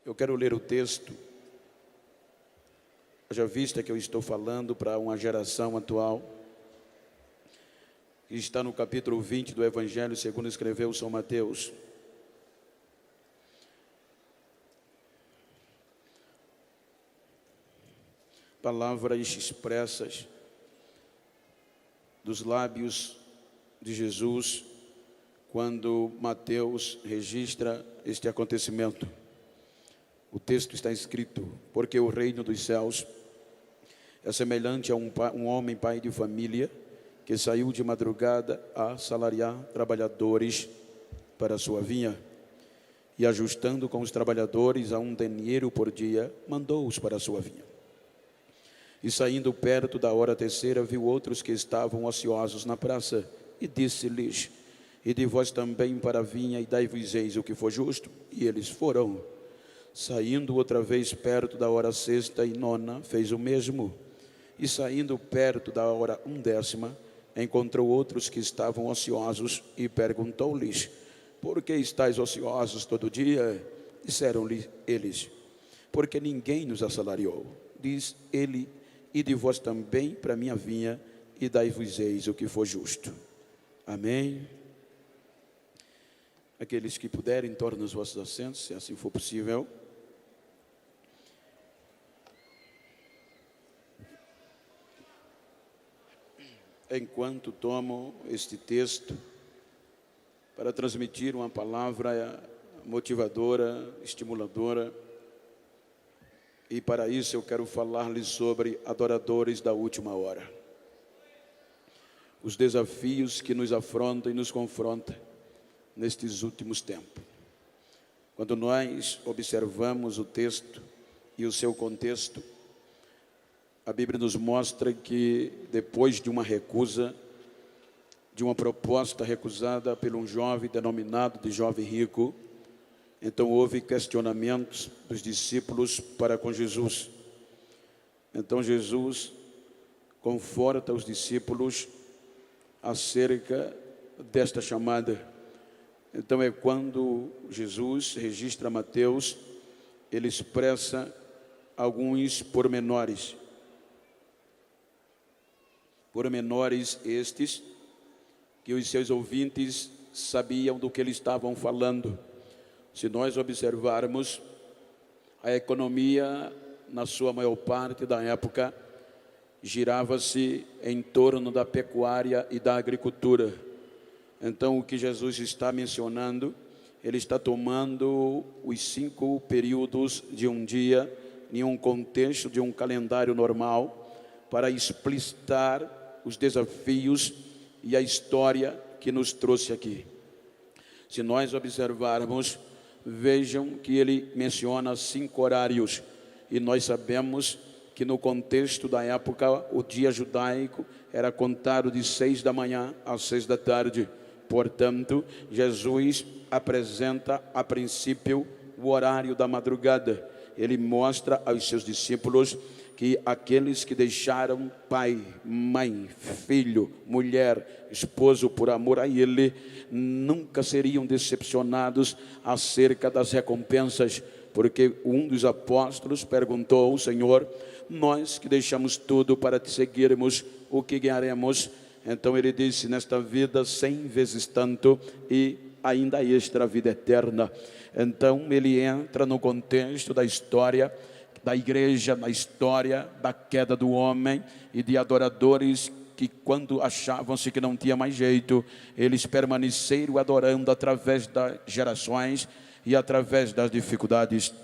Eu quero ler o texto, haja vista que eu estou falando para uma geração atual, que está no capítulo 20 do Evangelho segundo escreveu São Mateus. Palavras expressas dos lábios de Jesus, quando Mateus registra este acontecimento. O texto está escrito: porque o reino dos céus é semelhante a um homem pai de família, que saiu de madrugada a assalariar trabalhadores para a sua vinha, e ajustando com os trabalhadores a 1 denário por dia, mandou-os para a sua vinha. E saindo perto da hora terceira, viu outros que estavam ociosos na praça, e disse-lhes: ide vós também para a vinha, e dai-vos-eis o que for justo. E eles foram. Saindo outra vez perto da hora sexta e nona, fez o mesmo. E saindo perto da hora 1ª, encontrou outros que estavam ociosos, e perguntou-lhes: por que estáis ociosos todo dia? Disseram-lhe eles: porque ninguém nos assalariou. Diz ele: ide vós também para a minha vinha, e dai-vos-eis o que for justo. Amém. Aqueles que puderem, tornem os vossos assentos, se assim for possível. Enquanto tomo este texto para transmitir uma palavra motivadora, estimuladora, e para isso eu quero falar-lhes sobre adoradores da última hora. Os desafios que nos afrontam e nos confrontam nestes últimos tempos. Quando nós observamos o texto e o seu contexto, a Bíblia nos mostra que depois de uma recusa, de uma proposta recusada por um jovem denominado de jovem rico, então houve questionamentos dos discípulos para com Jesus. Então Jesus conforta os discípulos acerca desta chamada. Então é quando Jesus registra Mateus, ele expressa alguns pormenores. Pormenores estes que os seus ouvintes sabiam do que eles estavam falando. Se nós observarmos, a economia, na sua maior parte da época, girava-se em torno da pecuária e da agricultura. Então, o que Jesus está mencionando, ele está tomando os 5 períodos de um dia, em um contexto de um calendário normal, para explicitar os desafios e a história que nos trouxe aqui. Se nós observarmos, vejam que ele menciona 5 horários, e nós sabemos que no contexto da época, o dia judaico era contado de 6 da manhã às 6 da tarde. Portanto, Jesus apresenta a princípio o horário da madrugada. Ele mostra aos seus discípulos que aqueles que deixaram pai, mãe, filho, mulher, esposo por amor a ele, nunca seriam decepcionados acerca das recompensas, porque um dos apóstolos perguntou ao Senhor: nós que deixamos tudo para te seguirmos, o que ganharemos? Então ele disse: nesta vida 100 vezes tanto, e ainda extra a vida eterna. Então ele entra no contexto da história da igreja, na história da queda do homem e de adoradores que, quando achavam-se que não tinha mais jeito, eles permaneceram adorando através das gerações e através das dificuldades.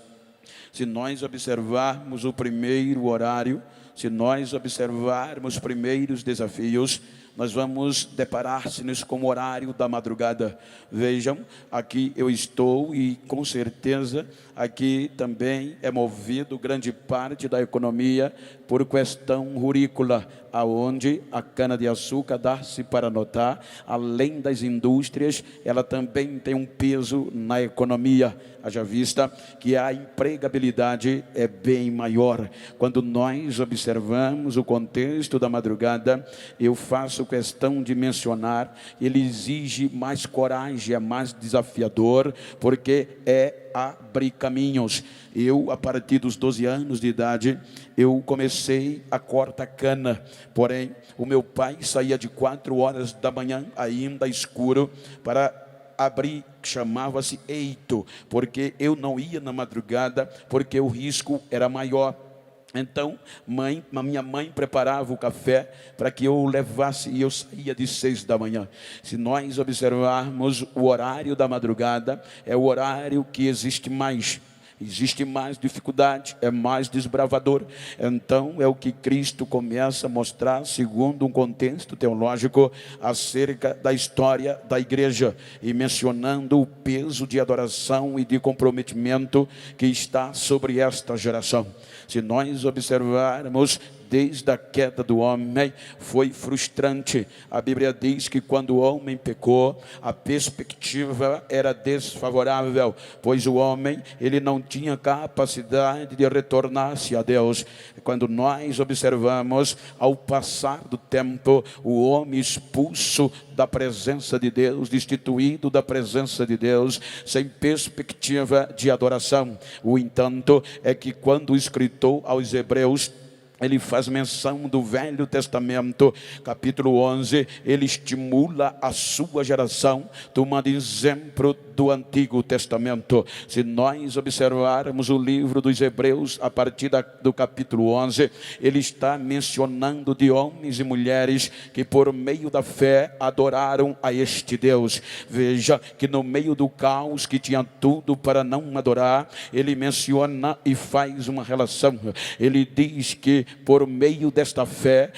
Se nós observarmos o primeiro horário, se nós observarmos os primeiros desafios, nós vamos deparar-se com o horário da madrugada. Vejam, aqui eu estou e com certeza aqui também é movido grande parte da economia por questão rurícola, aonde a cana-de-açúcar dá-se para notar, além das indústrias, ela também tem um peso na economia. haja vista que a empregabilidade é bem maior. Quando nós observamos o contexto da madrugada, eu faço questão de mencionar, ele exige mais coragem, é mais desafiador, porque é abrir caminhos. Eu, a partir dos 12 anos de idade, eu comecei a cortar cana, porém, o meu pai saía de 4 horas da manhã, ainda escuro, para abrir, chamava-se eito, porque eu não ia na madrugada, porque o risco era maior. Então, a minha mãe preparava o café para que eu levasse, e eu saía de 6 da manhã. Se nós observarmos o horário da madrugada, é o horário que existe mais dificuldade, é mais desbravador. Então é o que Cristo começa a mostrar, segundo um contexto teológico, acerca da história da igreja, e mencionando o peso de adoração e de comprometimento que está sobre esta geração. Se nós observarmos, desde a queda do homem, foi frustrante. A Bíblia diz que quando o homem pecou, a perspectiva era desfavorável, pois o homem, ele não tinha capacidade de retornar-se a Deus. Quando nós observamos, ao passar do tempo, o homem expulso da presença de Deus, destituído da presença de Deus, sem perspectiva de adoração. O entanto, é que quando o escritor aos Hebreus, ele faz menção do Velho Testamento, capítulo 11, ele estimula a sua geração, tomando exemplo do Antigo Testamento. Se nós observarmos o livro dos Hebreus, a partir do capítulo 11, ele está mencionando de homens e mulheres que por meio da fé adoraram a este Deus. Veja que no meio do caos, que tinha tudo para não adorar, ele menciona e faz uma relação. Ele diz que por meio desta fé,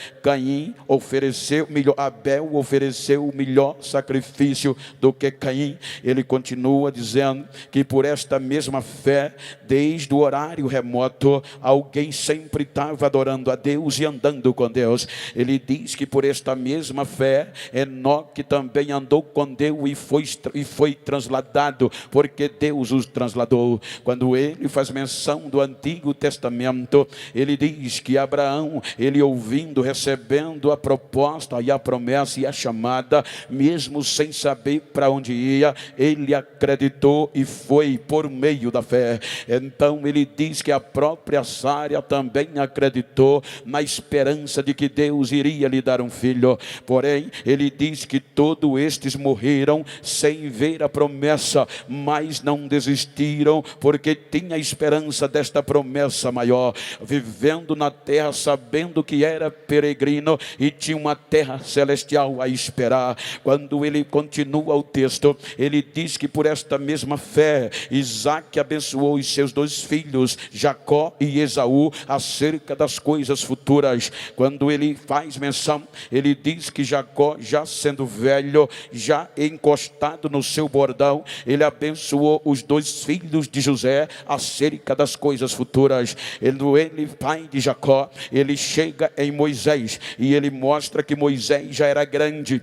Abel ofereceu o melhor sacrifício do que Caim. Ele continua dizendo que por esta mesma fé, desde o horário remoto, alguém sempre estava adorando a Deus e andando com Deus. Ele diz que por esta mesma fé, Enoque também andou com Deus e foi transladado, porque Deus os transladou. Quando ele faz menção do Antigo Testamento, ele diz que Abraão, ele ouvindo, recebendo a proposta e a promessa e a chamada, mesmo sem saber para onde ia, ele acreditou e foi por meio da fé. Então ele diz que a própria Sara também acreditou na esperança de que Deus iria lhe dar um filho. Porém, ele diz que todos estes morreram sem ver a promessa, mas não desistiram, porque tinha esperança desta promessa maior, vivendo na terra, sabendo que era peregrino e tinha uma terra celestial a esperar. Quando ele continua o texto, ele diz que por esta mesma fé, Isaac abençoou os seus 2 filhos, Jacó e Esaú, acerca das coisas futuras. Quando ele faz menção, ele diz que Jacó, já sendo velho, já encostado no seu bordão, ele abençoou os 2 filhos de José acerca das coisas futuras. Ele, pai de Jacó, ele chega em Moisés e ele mostra que Moisés já era grande.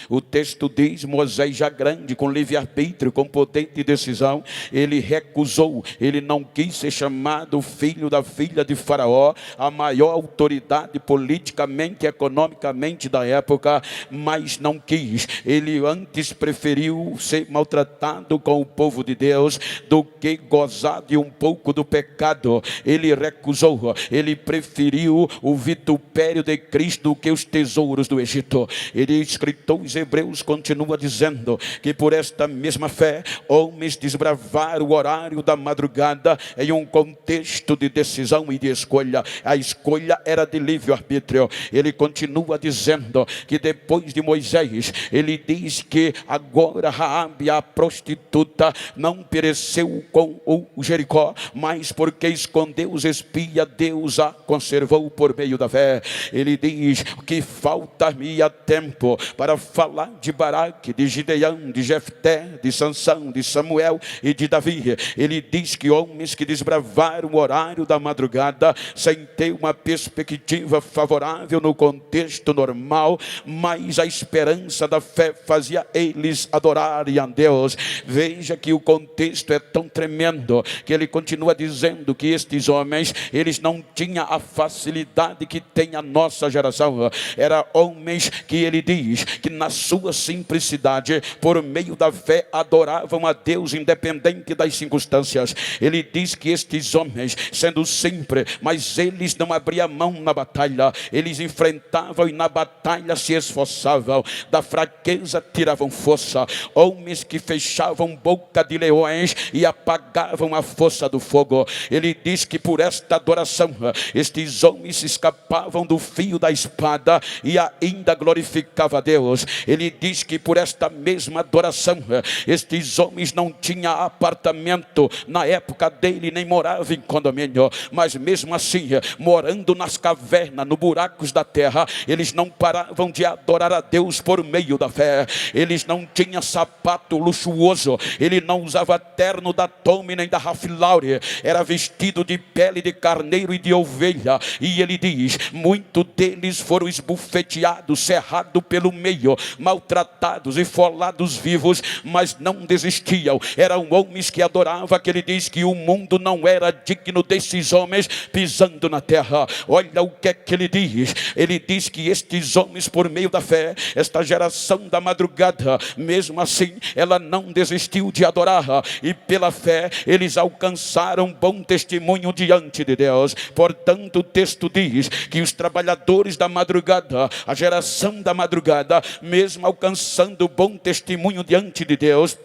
O texto diz, Moisés já grande, com livre-arbítrio, com potente decisão, ele recusou, ele não quis ser chamado filho da filha de Faraó, a maior autoridade politicamente e economicamente da época, mas não quis. Ele antes preferiu ser maltratado com o povo de Deus do que gozar de um pouco do pecado. Ele recusou, ele preferiu o vitupério de Cristo do que os tesouros do Egito. Ele escritou os Hebreus, continua dizendo que por esta mesma fé, homens desbravaram o horário da madrugada em um contexto de decisão e de escolha. A escolha era de livre-arbítrio. Ele continua dizendo que depois de Moisés, ele diz que agora Raabe, a prostituta, não pereceu com o Jericó, mas porque escondeu os espias, Deus a conservou por meio da fé. Ele diz que falta-me tempo para falar de Baraque, de Gideão, de Jefté, de Sansão, de Samuel e de Davi. Ele diz que homens que desbravaram o horário da madrugada, sem ter uma perspectiva favorável no contexto normal, mas a esperança da fé fazia eles adorarem a Deus. Veja que o contexto é tão tremendo, que ele continua dizendo que estes homens, eles não tinham a facilidade que tem a nossa geração. Eram homens que ele diz que na sua simplicidade, por meio da fé, adoravam a Deus independente das circunstâncias. Ele diz que estes homens, sendo simples, mas eles não abriam mão na batalha, eles enfrentavam e na batalha se esforçavam, da fraqueza tiravam força, homens que fechavam boca de leões e apagavam a força do fogo. Ele diz que por esta adoração, estes homens escapavam do fio da espada e ainda glorificavam a Deus. Ele diz que por esta mesma adoração, estes homens não tinham apartamento na época dele, nem moravam em condomínio, mas mesmo assim, morando nas cavernas, nos buracos da terra, eles não paravam de adorar a Deus por meio da fé. Eles não tinham sapato luxuoso, ele não usava terno da Tommy nem da Ralph Lauren, era vestido de pele de carneiro e de ovelha. E ele diz, muitos deles foram esbufeteados, cerrados pelo meio, maltratados e folados vivos, mas não desistiam. Eram homens que adoravam, que ele diz que o mundo não era digno desses homens pisando na terra. Olha o que é que ele diz. Ele diz que estes homens, por meio da fé, esta geração da madrugada, mesmo assim, ela não desistiu de adorar, e pela fé eles alcançaram bom testemunho diante de Deus. Portanto, o texto diz que os trabalhadores da madrugada, a geração da madrugada, mesmo alcançando bom testemunho diante de Deus,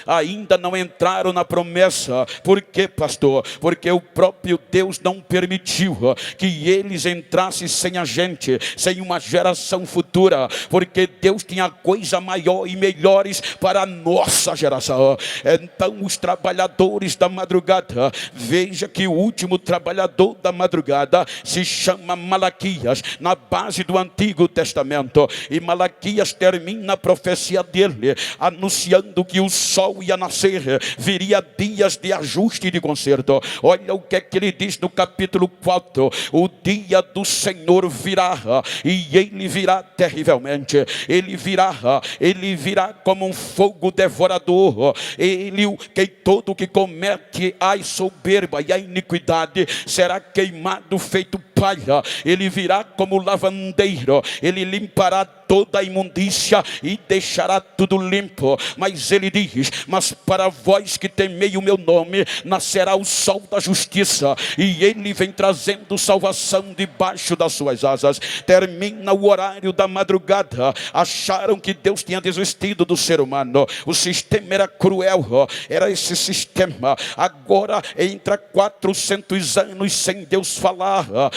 ainda não entraram na promessa. Por quê, pastor? Porque o próprio Deus não permitiu que eles entrassem sem a gente, sem uma geração futura, porque Deus tinha coisa maior e melhores para a nossa geração. Então os trabalhadores da madrugada, veja que o último trabalhador da madrugada se chama Malaquias, na base do Antigo Testamento, e Malaquias termina a profecia dele, anunciando que o sol ia nascer, viria dias de ajuste e de conserto. Olha o que é que ele diz no capítulo 4: o dia do Senhor virá, e ele virá terrivelmente. Ele virá como um fogo devorador. Que todo que comete a soberba e a iniquidade será queimado feito palha. Ele virá como lavandeiro, ele limpará toda a imundícia e deixará tudo limpo. Mas ele diz, mas para vós que temei o meu nome, nascerá o sol da justiça, e ele vem trazendo salvação debaixo das suas asas. Termina o horário da madrugada. Acharam que Deus tinha desistido do ser humano, o sistema era cruel, era esse sistema. Agora entra 400 anos sem Deus falar,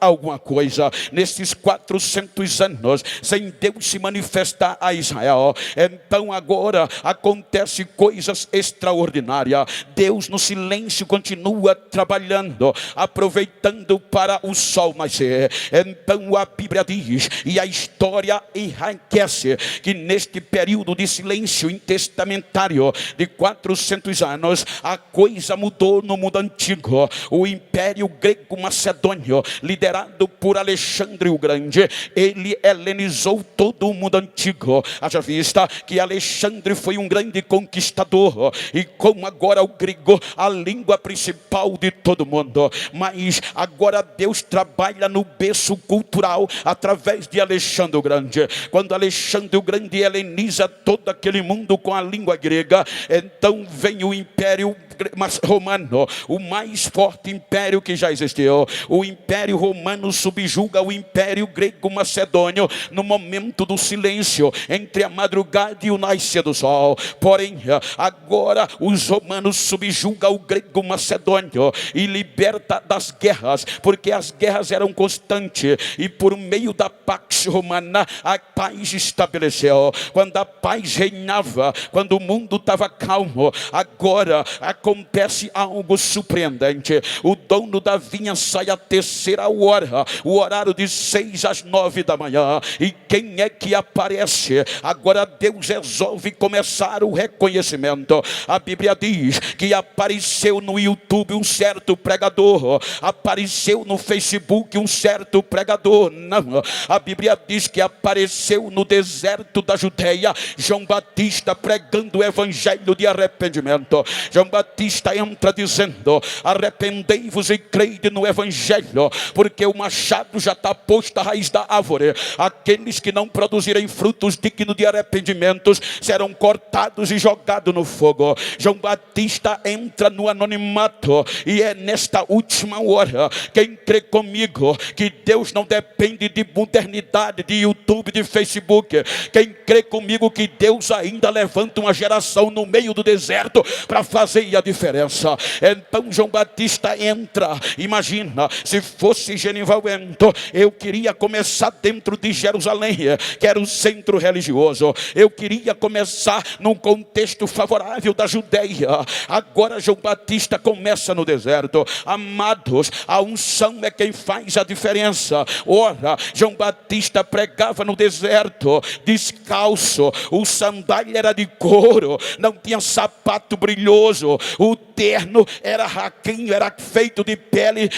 alguma coisa. Nesses 400 anos, sem Deus se manifestar a Israel. Então agora acontece coisas extraordinárias. Deus no silêncio continua trabalhando, aproveitando para o sol nascer. Então a Bíblia diz, e a história enriquece, que neste período de silêncio intestamentário de 400 anos, a coisa mudou no mundo antigo. O Império Grego Macedônio, liderado por Alexandre o Grande, ele helenizou todo o mundo antigo. Haja vista que Alexandre foi um grande conquistador, e como agora o grego, a língua principal de todo mundo. Mas agora Deus trabalha no berço cultural através de Alexandre o Grande. Quando Alexandre o Grande heleniza todo aquele mundo com a língua grega, então vem o Império Romano, o mais forte império que já existiu. O Império Romano subjuga o Império Grego Macedônio no momento do silêncio entre a madrugada e o nascer do sol. Porém, agora os romanos subjugam o Grego Macedônio e liberta das guerras, porque as guerras eram constantes, e por meio da Pax Romana a paz estabeleceu. Quando a paz reinava, quando o mundo estava calmo, agora acontece algo surpreendente. O dono da vinha sai a terceira hora, o horário de 6 às 9 da manhã. E quem é que aparece? Agora Deus resolve começar o reconhecimento. A Bíblia diz que apareceu no YouTube um certo pregador, apareceu no Facebook um certo pregador. Não, a Bíblia diz que apareceu no deserto da Judeia João Batista pregando o evangelho de arrependimento. João Batista entra dizendo: arrependei-vos e creide no evangelho, porque o machado já está posto à raiz da árvore. Aqueles que não produzirem frutos dignos de arrependimentos serão cortados e jogados no fogo. João Batista entra no anonimato, e é nesta última hora, quem crê comigo que Deus não depende de modernidade, de YouTube, de Facebook, quem crê comigo que Deus ainda levanta uma geração no meio do deserto para fazer a diferença. Então João Batista entra. Imagina, se fosse Genival Bento, eu queria começar dentro de Jerusalém, que era o centro religioso. Eu queria começar num contexto favorável da Judeia. Agora João Batista começa no deserto. Amados, a unção é quem faz a diferença. Ora, João Batista pregava no deserto, descalço, o sandália era de couro, não tinha sapato brilhoso, o terno era raquinho, era feito de pele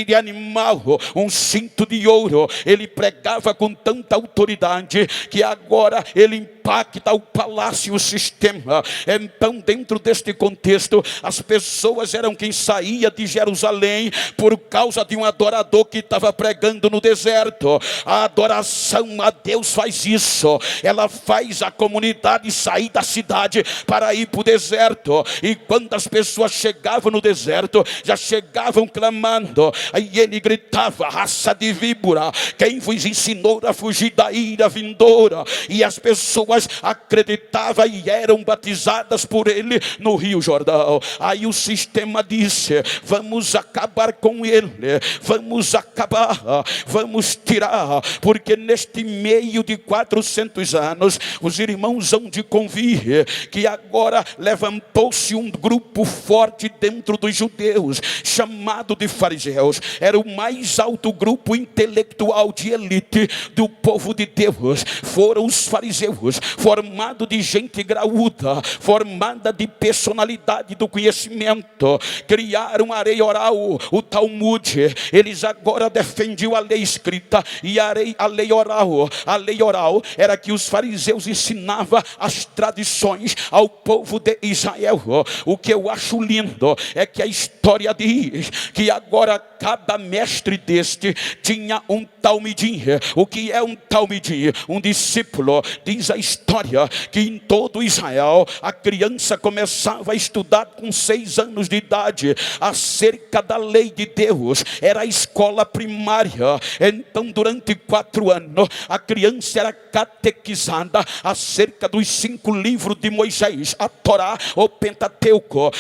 de animal, um cinto de ouro. Ele pregava com tanta autoridade que agora ele impacta o palácio, o sistema. Então, dentro deste contexto, as pessoas eram quem saía de Jerusalém por causa de um adorador que estava pregando no deserto. A adoração a Deus faz isso, ela faz a comunidade sair da cidade para ir para o deserto. E quando as pessoas chegavam no deserto, já chegavam clamando. Aí ele gritava: raça de víbora, quem vos ensinou a fugir da ira vindoura? E as pessoas acreditavam e eram batizadas por ele no Rio Jordão. Aí o sistema disse: vamos acabar com ele, vamos acabar, vamos tirar, porque neste meio de 400 anos os irmãos hão de convir que agora levantou-se um grupo forte dentro dos judeus, chamado de fariseus. Era o mais alto grupo intelectual de elite do povo de Deus. Foram os fariseus, formado de gente graúda, formada de personalidade do conhecimento. Criaram a lei oral, o Talmud. Eles agora defendiam a lei escrita e a lei oral. A lei oral era que os fariseus ensinavam as tradições ao povo de Israel. O que eu acho lindo é que a história diz que agora cada mestre deste tinha um talmidim. O que é um talmidim? Um discípulo. Diz a história que em todo Israel a criança começava a estudar com 6 anos de idade acerca da lei de Deus. Era a escola primária. Então durante 4 anos a criança era catequizada acerca dos 5 livros de Moisés, a Torá ou Pentateuco.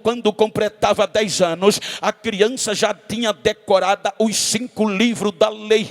Quando completava 10 anos, a criança já tinha decorada os 5 livros da lei.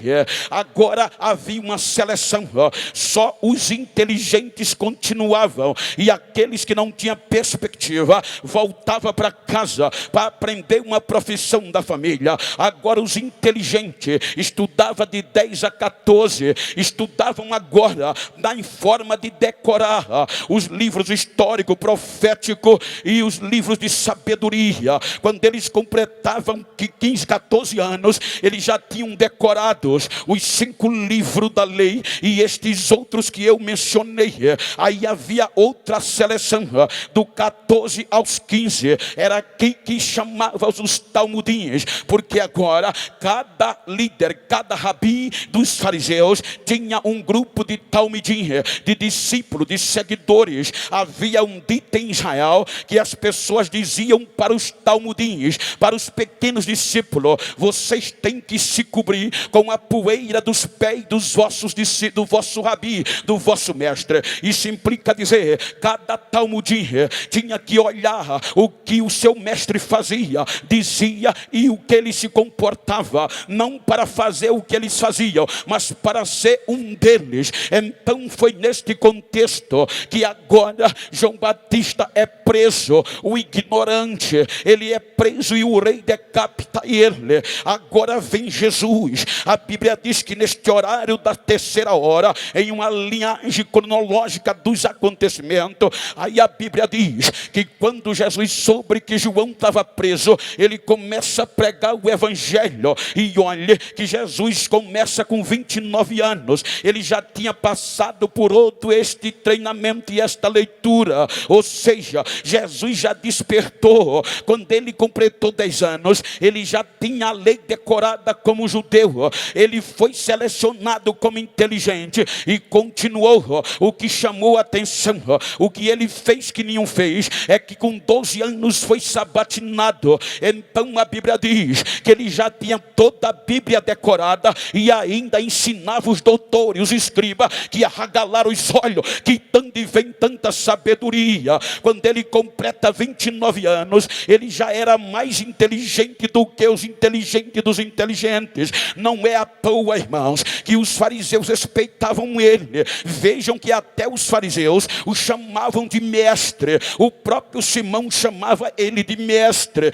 Agora havia uma seleção, só os inteligentes continuavam, e aqueles que não tinham perspectiva voltavam para casa para aprender uma profissão da família. Agora os inteligentes estudavam de 10 a 14, estudavam agora em forma de decorar os livros históricos, proféticos e os livros de sabedoria. Quando eles completavam 15, 14 anos, eles já tinham decorados os 5 livros da lei e estes outros que eu mencionei. Aí havia outra seleção, do 14 aos 15, era quem que chamava os talmudins, porque agora cada líder, cada rabi dos fariseus tinha um grupo de talmidim, de discípulos, de seguidores. Havia um dito em Israel que as pessoas diziam para os talmudins, para os pequenos discípulos: vocês têm que se cobrir com a poeira dos pés do vosso rabi, do vosso mestre. Isso implica dizer, cada talmudinho tinha que olhar o que o seu mestre fazia, dizia e o que ele se comportava, não para fazer o que eles faziam, mas para ser um deles. Então foi neste contexto que agora João Batista é preso, o ignorante, ele é preso e o rei decapita ele. Agora vem Jesus. A Bíblia diz que neste horário da terceira hora, em uma linhagem cronológica dos acontecimentos, aí a Bíblia diz que quando Jesus soube que João estava preso, ele começa a pregar o evangelho. E olha que Jesus começa com 29 anos, ele já tinha passado por todo este treinamento e esta leitura, ou seja, Jesus já despertou. Quando ele completou 10 anos, ele já tinha a lei decorada como judeu, ele foi selecionado como inteligente e continuou. O que chamou a atenção, o que ele fez que nenhum fez, é que com 12 anos foi sabatinado. Então a Bíblia diz que ele já tinha toda a Bíblia decorada e ainda ensinava os doutores, os escribas, que arregalaram os olhos, que tanto vem tanta sabedoria. Quando ele completa 29 anos, ele já era mais inteligente do que os inteligentes dos inteligentes. Não é à toa, irmãos, que os fariseus respeitavam ele. Vejam que até os fariseus o chamavam de mestre. O próprio Simão chamava ele de mestre.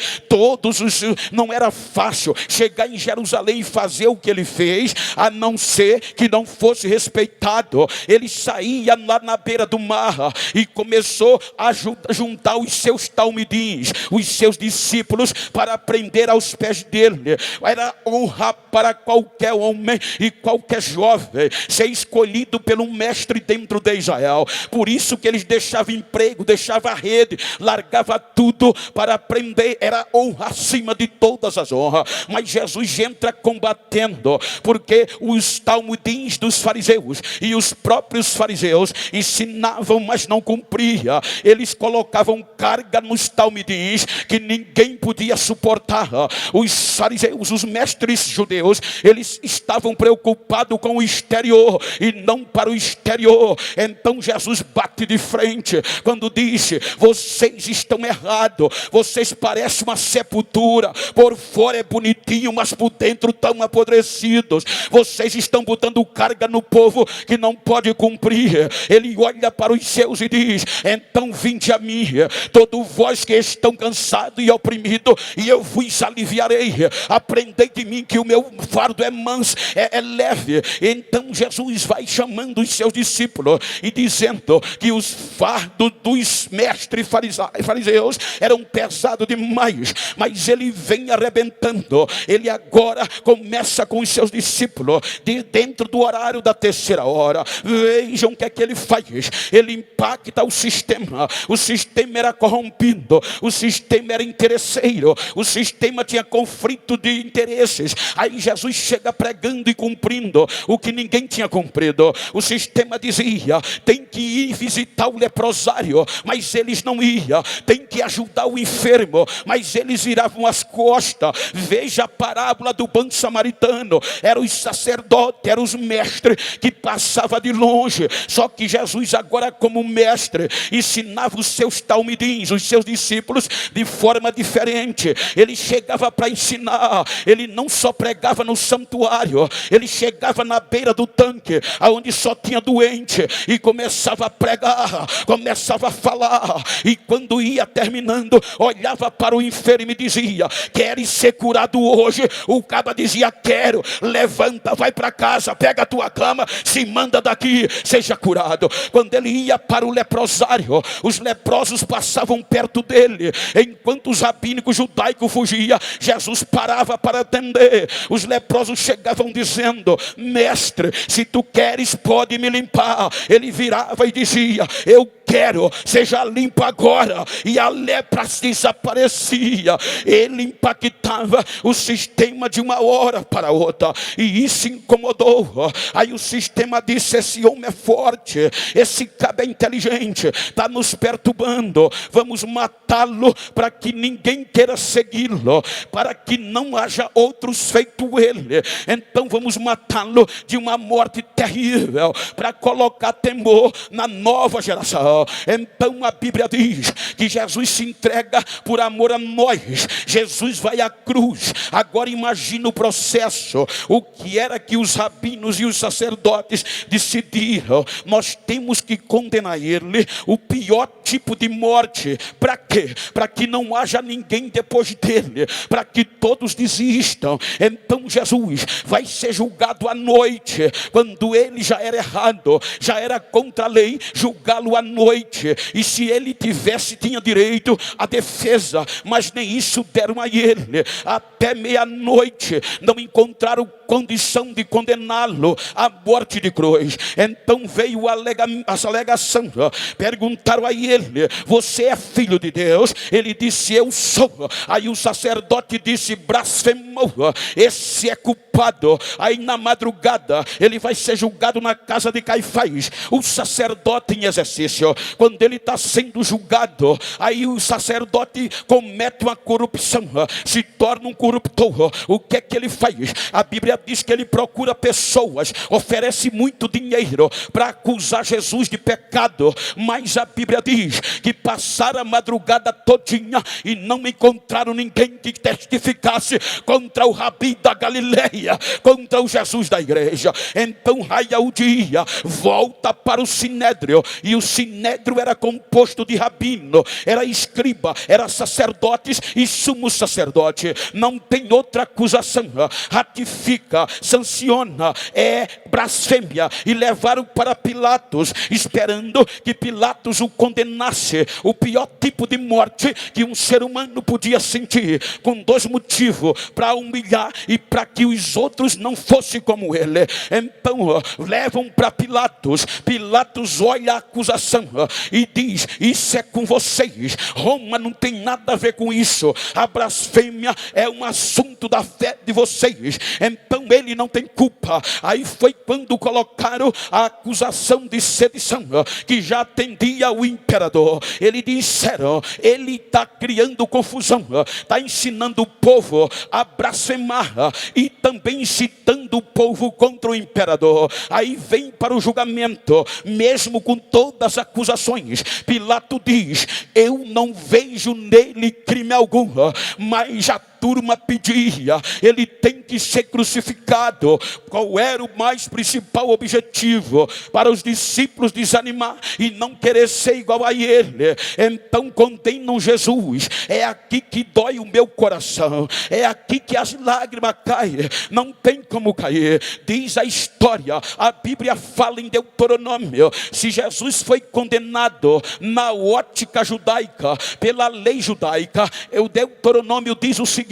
Não era fácil chegar em Jerusalém e fazer o que ele fez, a não ser que não fosse respeitado. Ele saía lá na beira do mar e começou a juntar os seus talmidins, os seus discípulos, para aprender aos pés dele. Era honra para qualquer homem e qualquer jovem ser escolhido pelo mestre dentro de Israel. Por isso que eles deixavam emprego, deixavam a rede, largava tudo para aprender. Era honra acima de todas as honras. Mas Jesus entra combatendo, porque os talmudins dos fariseus e os próprios fariseus ensinavam, mas não cumpria. Eles colocavam carga nos talmudins que ninguém podia suportar. Os fariseus, os mestres judeus, eles estavam preocupados com o exterior e não para o exterior. Então Jesus bate de frente quando disse: vocês estão errados, vocês parecem uma sepultura, por fora é bonitinho, mas por dentro estão apodrecidos. Vocês estão botando carga no povo que não pode cumprir. Ele olha para os seus e diz: então vinde a mim, todos vós que estão cansados e oprimidos, e eu vos aliviarei. Aprendei de mim que o meu fardo é manso, é leve. Então Jesus vai chamando os seus discípulos e dizendo que os fardos dos mestres fariseus eram pesados demais, mas ele vem arrebentando. Ele agora começa com os seus discípulos dentro do horário da terceira hora. Vejam o que é que ele faz. Ele impacta o sistema. O sistema era corrompido, o sistema era interesseiro, o sistema tinha conflito de interesses. Aí Jesus chega pregando e cumprindo o que ninguém tinha cumprido. O sistema dizia: tem que ir visitar o leprosário, mas eles não iam. Tem que ajudar o enfermo, mas eles viravam as costas. Veja a parábola do bom samaritano. Eram os sacerdotes, eram os mestres que passavam de longe. Só que Jesus agora, como mestre, ensinava os seus talmidins, os seus discípulos, de forma diferente. Ele chegava para ensinar. Ele não só pregava no santuário, ele chegava na beira do tanque, aonde só tinha doente, e começava a pregar, começava a falar. E quando ia terminando, olhava para o enfermo e dizia: queres ser curado hoje? O caba dizia: quero. Levanta, vai para casa, pega a tua cama, se manda daqui, seja curado. Quando ele ia para o leprosário, os leprosos passavam perto dele. Enquanto os rabínicos judaicos fugiam, Jesus parava para atender. Os leprosos chegavam dizendo: mestre, se tu queres, pode me limpar. Ele virava e dizia: eu quero, seja limpo agora. E a lepra desaparecia. Ele impactava o sistema de uma hora para outra, e isso incomodou. Aí o sistema disse: esse homem é forte, esse cara é inteligente, está nos perturbando, vamos matá-lo para que ninguém queira segui-lo, para que não haja outros feito ele. Então vamos matá-lo de uma morte terrível, para colocar temor na nova geração. Então a Bíblia diz que Jesus se entrega por amor a nós. Jesus vai à cruz. Agora imagina o processo. O que era que os rabinos e os sacerdotes decidiram? Nós temos que condenar ele, o pior tipo de morte. Para quê? Para que não haja ninguém depois dele, para que todos desistam. Então Jesus vai ser julgado à noite, quando ele já era errado, já era contra a lei julgá-lo à noite. E se ele tinha direito à defesa, mas nem isso deram a ele. Até meia-noite não encontraram condição de condená-lo à morte de cruz. Então veio as alegações. Perguntaram a ele: você é filho de Deus? Ele disse: eu sou. Aí o sacerdote disse: blasfemou, esse é culpado. Aí na madrugada ele vai ser julgado na casa de Caifás, o sacerdote em exercício. Quando ele está sendo julgado, aí o sacerdote comete uma corrupção, se torna um corruptor. O que é que ele faz? A Bíblia diz que ele procura pessoas, oferece muito dinheiro para acusar Jesus de pecado. Mas a Bíblia diz que passaram a madrugada todinha e não encontraram ninguém que testificasse contra o Rabi da Galileia, contra o Jesus da igreja. Então raia o dia, volta para o Sinédrio. E o Sinédrio era composto de rabino, era escriba, era sacerdotes e sumo sacerdote. Não tem outra acusação. Ratifica, sanciona, é blasfêmia. E levaram para Pilatos, esperando que Pilatos o condenasse. O pior tipo de morte que um ser humano podia sentir, com dois motivos: para humilhar e para que os outros não fossem como ele. Então levam para Pilatos. Pilatos olha a acusação e diz: isso é com vocês, Roma não tem nada a ver com isso. A blasfêmia é um assunto da fé de vocês, então ele não tem culpa. Aí foi quando colocaram a acusação de sedição, que já atendia o imperador. Eles disseram: ele está criando confusão, está ensinando o povo a blasfemar e também incitando o povo contra o imperador. Aí vem para o julgamento, mesmo com todas as acusações. Pilato diz: eu não vejo nele crime algum, mas a turma pedia, ele tem que ser crucificado. Qual era o mais principal objetivo? Para os discípulos desanimar e não querer ser igual a ele. Então condenam Jesus. É aqui que dói o meu coração, é aqui que as lágrimas caem. Não tem como cair. Diz a história, a Bíblia fala em Deuteronômio, se Jesus foi condenado na ótica judaica, pela lei judaica, o Deuteronômio diz o seguinte: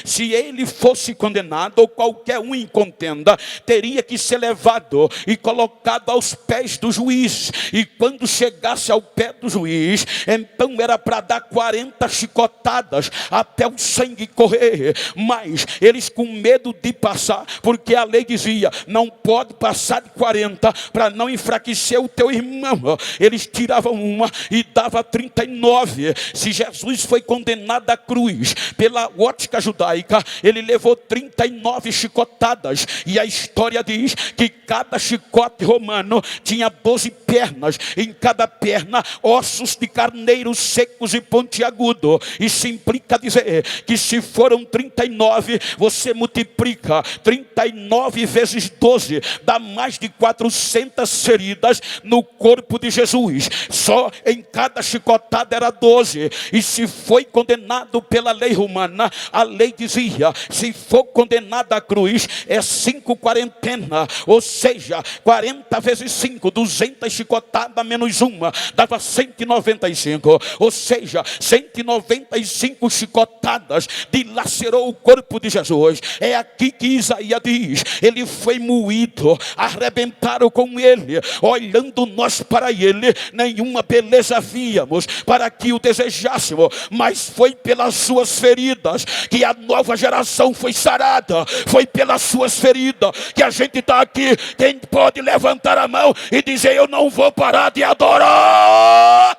se ele fosse condenado, ou qualquer um em contenda, teria que ser levado e colocado aos pés do juiz. E quando chegasse ao pé do juiz, então era para dar 40 chicotadas até o sangue correr. Mas eles, com medo de passar, porque a lei dizia: não pode passar de 40 para não enfraquecer o teu irmão, eles tiravam uma e dava 39. Se Jesus foi condenado à cruz pela ótica judaica, ele levou 39 chicotadas. E a história diz que cada chicote romano tinha 12 pernas, em cada perna ossos de carneiro secos e pontiagudos. Isso implica dizer que se foram 39, você multiplica 39 vezes 12, dá mais de 400 feridas no corpo de Jesus. Só em cada chicotada era 12. E se foi condenado pela lei romana, a lei dizia: se for condenado à cruz, é 5 quarentenas, ou seja, 40 vezes 5, 200 chicotadas menos uma, dava 195. Ou seja, 195 chicotadas dilacerou o corpo de Jesus. É aqui que Isaías diz: ele foi moído, arrebentaram com ele, olhando nós para ele, nenhuma beleza víamos para que o desejássemos, mas foi pelas suas feridas que a nova geração foi sarada. Foi pelas suas feridas que a gente está aqui. Quem pode levantar a mão e dizer: eu não vou parar de adorar?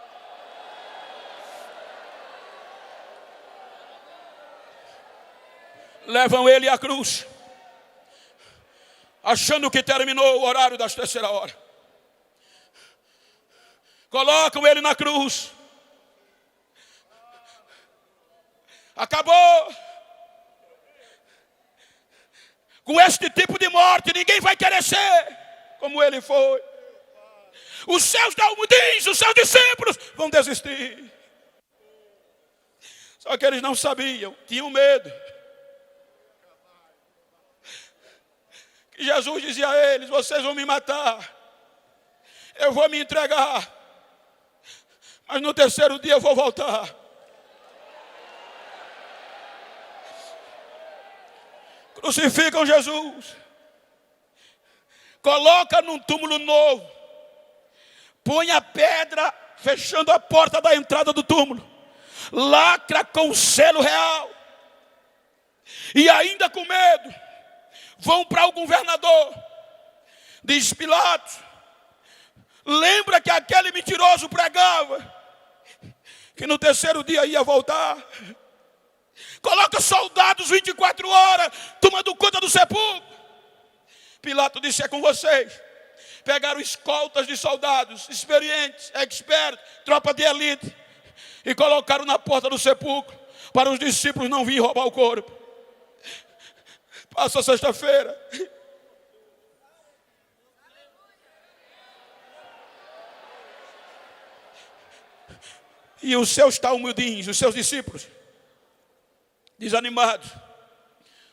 Levam ele à cruz, achando que terminou o horário das 3h. Colocam ele na cruz. Acabou. Com este tipo de morte, ninguém vai querer ser como ele foi. Os seus talmudins, os seus discípulos vão desistir. Só que eles não sabiam, tinham medo. Que Jesus dizia a eles: vocês vão me matar, eu vou me entregar, mas no 3º dia eu vou voltar. Crucificam Jesus, coloca num túmulo novo, põe a pedra fechando a porta da entrada do túmulo, lacra com o selo real, e ainda com medo vão para o governador. Diz Pilatos: lembra que aquele mentiroso pregava que no 3º dia ia voltar? Coloca soldados 24 horas tomando conta do sepulcro. Pilatos disse: é com vocês. Pegaram escoltas de soldados experientes, expertos, tropa de elite, e colocaram na porta do sepulcro para os discípulos não virem roubar o corpo. Passa sexta-feira, e os seus talmudins, os seus discípulos, desanimados,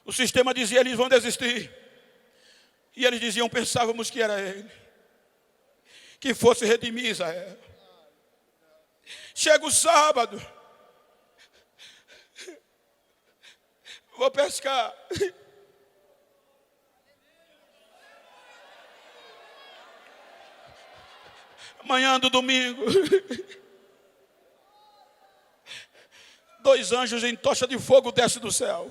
o sistema dizia: eles vão desistir. E eles diziam: pensávamos que era ele, que fosse redimir Israel. Chega o sábado, vou pescar. Manhã do domingo, 2 anjos em tocha de fogo descem do céu.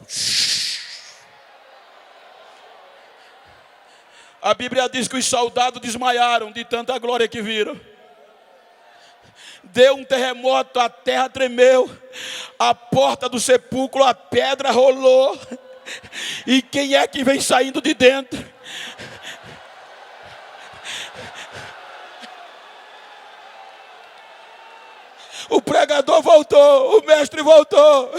A Bíblia diz que os soldados desmaiaram de tanta glória que viram. Deu um terremoto, a terra tremeu, a porta do sepulcro, a pedra rolou. E quem é que vem saindo de dentro? O pregador voltou, o mestre voltou.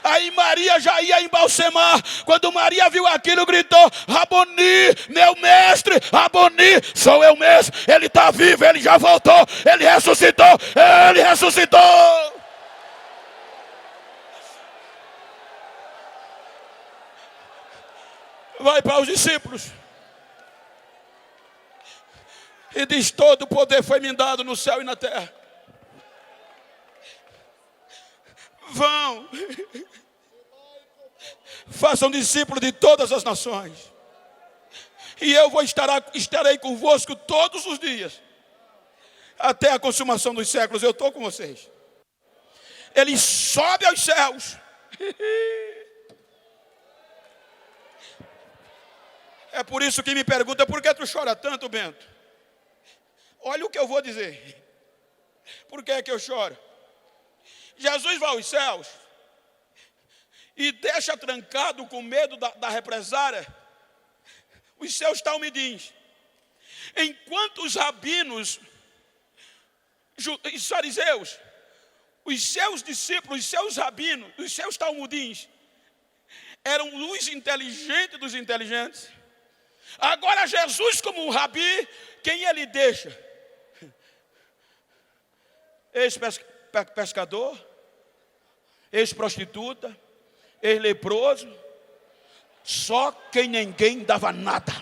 Aí Maria já ia embalsamar. Quando Maria viu aquilo, gritou: Raboni, meu mestre, Raboni, sou eu mesmo. Ele está vivo, ele já voltou, ele ressuscitou, ele ressuscitou. Vai para os discípulos e diz: todo o poder foi me dado no céu e na terra. Vão, façam discípulos de todas as nações, e eu estarei convosco todos os dias, até a consumação dos séculos. Eu estou com vocês. Ele sobe aos céus. É por isso que me pergunta: por que tu chora tanto, Bento? Olha o que eu vou dizer. Por que é que eu choro? Jesus vai aos céus e deixa trancado, com medo da represária, os seus talmidins. Enquanto os rabinos, os fariseus, os seus discípulos, os seus rabinos, os seus talmudins, eram luz inteligente dos inteligentes. Agora Jesus, como um rabi, quem ele deixa? Ex-pescador, ex-prostituta, ex-leproso, só quem ninguém dava nada.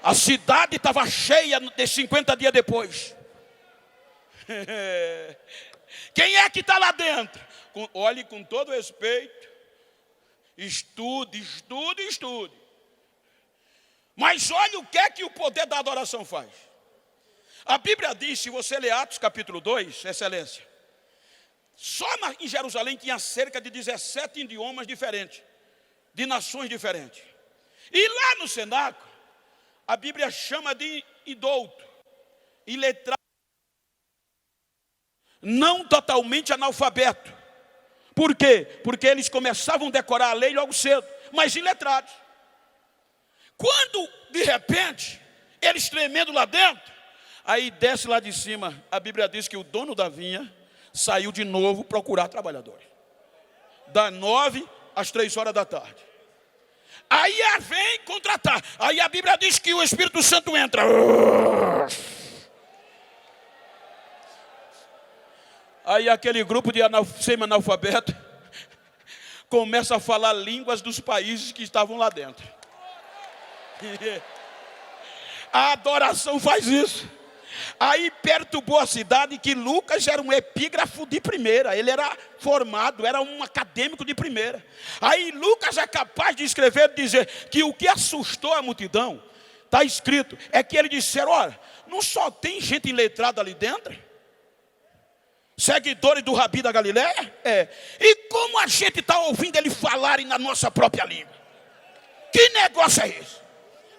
A cidade estava cheia de 50 dias depois. Quem é que está lá dentro? Olhe com todo respeito. Estude, estude, estude. Mas olha o que é que o poder da adoração faz. A Bíblia diz, se você ler Atos capítulo 2, excelência, só em Jerusalém tinha cerca de 17 idiomas diferentes, de nações diferentes. E lá no cenáculo, a Bíblia chama de idouto, iletrado, não totalmente analfabeto. Por quê? Porque eles começavam a decorar a lei logo cedo, mas iletrados. Quando, de repente, eles tremendo lá dentro, aí desce lá de cima, a Bíblia diz que o dono da vinha saiu de novo procurar trabalhadores. Das 9 às 3 horas da tarde. Aí vem contratar. Aí a Bíblia diz que o Espírito Santo entra. Aí aquele grupo de semi-analfabeto começa a falar línguas dos países que estavam lá dentro. A adoração faz isso. Aí perturbou a cidade, que Lucas era um epígrafo de primeira. Ele era formado, era um acadêmico de primeira. Aí Lucas é capaz de escrever e dizer que o que assustou a multidão, está escrito, é que eles disseram, olha, não só tem gente iletrada ali dentro? Seguidores do Rabi da Galileia? E como a gente está ouvindo ele falarem na nossa própria língua? Que negócio é esse?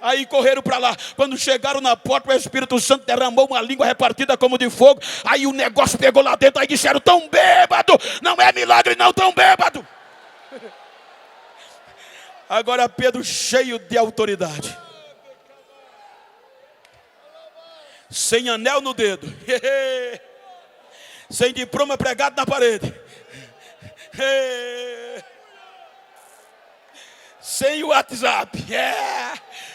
Aí correram para lá. Quando chegaram na porta, o Espírito Santo derramou uma língua repartida como de fogo. Aí o negócio pegou lá dentro. Aí disseram, tão bêbado. Não é milagre não, tão bêbado. Agora Pedro cheio de autoridade, sem anel no dedo, sem diploma pregado na parede, sem WhatsApp,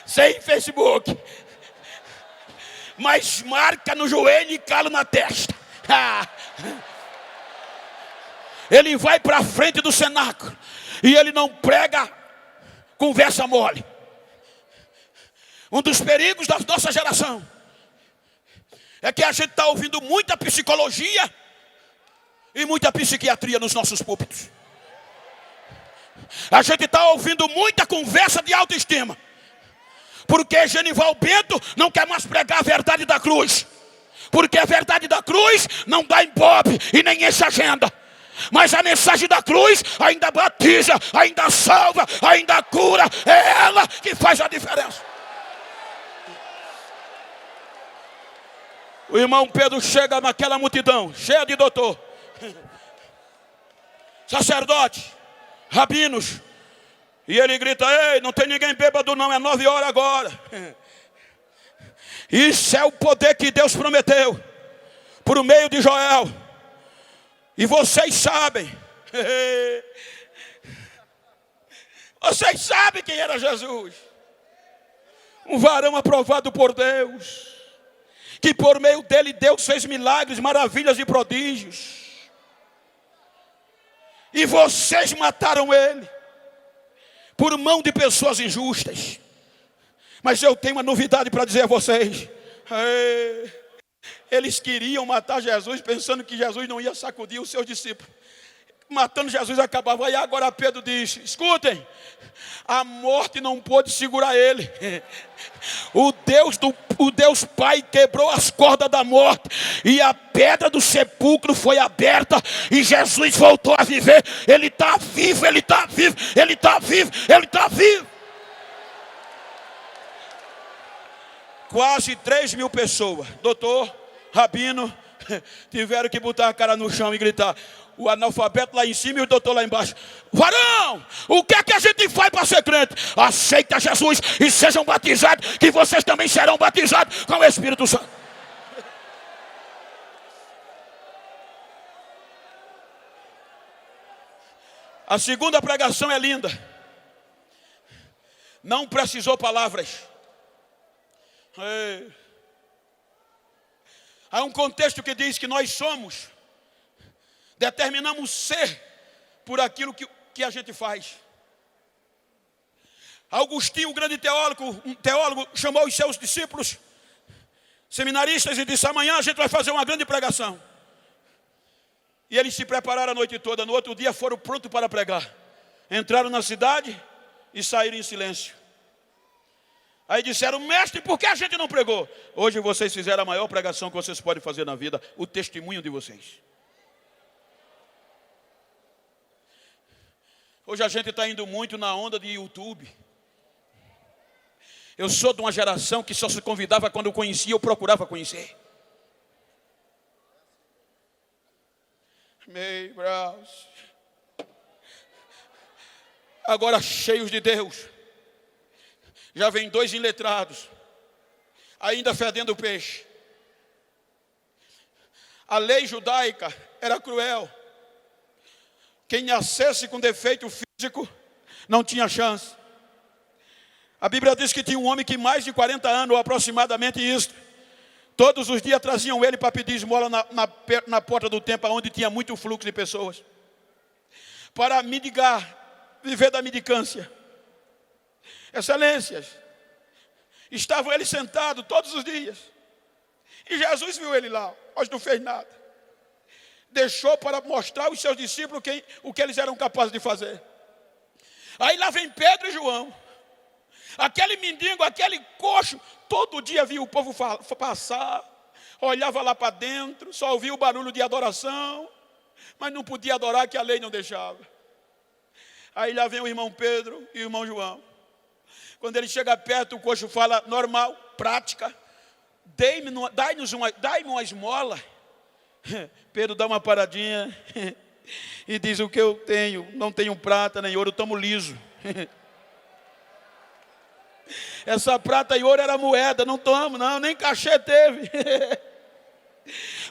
sem Facebook, mas marca no joelho e calo na testa. Ele vai para frente do cenáculo e ele não prega conversa mole. Um dos perigos da nossa geração é que a gente está ouvindo muita psicologia e muita psiquiatria nos nossos púlpitos. A gente está ouvindo muita conversa de autoestima, porque Genival Bento não quer mais pregar a verdade da cruz, porque a verdade da cruz não dá ibope e nem enche agenda. Mas a mensagem da cruz ainda batiza, ainda salva, ainda cura. É ela que faz a diferença. O irmão Pedro chega naquela multidão, cheia de doutor, sacerdote, rabinos, e ele grita, ei, não tem ninguém bêbado não, é 9 horas agora. Isso é o poder que Deus prometeu, por meio de Joel. E vocês sabem, vocês sabem quem era Jesus. Um varão aprovado por Deus, que por meio dele Deus fez milagres, maravilhas e prodígios. E vocês mataram ele, por mão de pessoas injustas. Mas eu tenho uma novidade para dizer a vocês. Eles queriam matar Jesus, pensando que Jesus não ia sacudir os seus discípulos. Matando Jesus acabava. E agora Pedro diz, escutem, a morte não pôde segurar ele. O Deus Pai quebrou as cordas da morte, e a pedra do sepulcro foi aberta, e Jesus voltou a viver. Ele está vivo, ele está vivo, ele está vivo, ele está vivo. Quase 3.000 pessoas, doutor, rabino, tiveram que botar a cara no chão e gritar. O analfabeto lá em cima e o doutor lá embaixo. Varão, o que é que a gente faz para ser crente? Aceita Jesus e sejam batizados, que vocês também serão batizados com o Espírito Santo. A segunda pregação é linda. Não precisou palavras. Há um contexto que diz que nós determinamos ser por aquilo que a gente faz. Agostinho, o grande teólogo, chamou os seus discípulos, seminaristas, e disse: amanhã a gente vai fazer uma grande pregação. E eles se prepararam a noite toda. No outro dia foram prontos para pregar. Entraram na cidade e saíram em silêncio. Aí disseram: mestre, por que a gente não pregou? Hoje vocês fizeram a maior pregação que vocês podem fazer na vida, o testemunho de vocês. Hoje a gente está indo muito na onda de YouTube. Eu sou de uma geração que só se convidava quando eu conhecia ou procurava conhecer. Meu braço. Agora cheios de Deus. Já vem 2 iletrados, ainda fedendo peixe. A lei judaica era cruel. Quem nascesse com defeito físico não tinha chance. A Bíblia diz que tinha um homem que mais de 40 anos, ou aproximadamente isso, todos os dias traziam ele para pedir esmola na porta do templo, onde tinha muito fluxo de pessoas, para mendigar, viver da mendicância. Excelências, estavam ele sentado todos os dias, e Jesus viu ele lá, mas não fez nada. Deixou para mostrar aos seus discípulos o que eles eram capazes de fazer. Aí lá vem Pedro e João. Aquele mendigo, aquele coxo, todo dia via o povo passar, olhava lá para dentro, só ouvia o barulho de adoração, mas não podia adorar, que a lei não deixava. Aí lá vem o irmão Pedro e o irmão João. Quando ele chega perto, o coxo fala normal, prática: dai-me uma esmola. Pedro dá uma paradinha e diz: o que eu tenho, não tenho prata nem ouro, estamos liso. Essa prata e ouro era moeda, não tomo, não, nem cachê teve.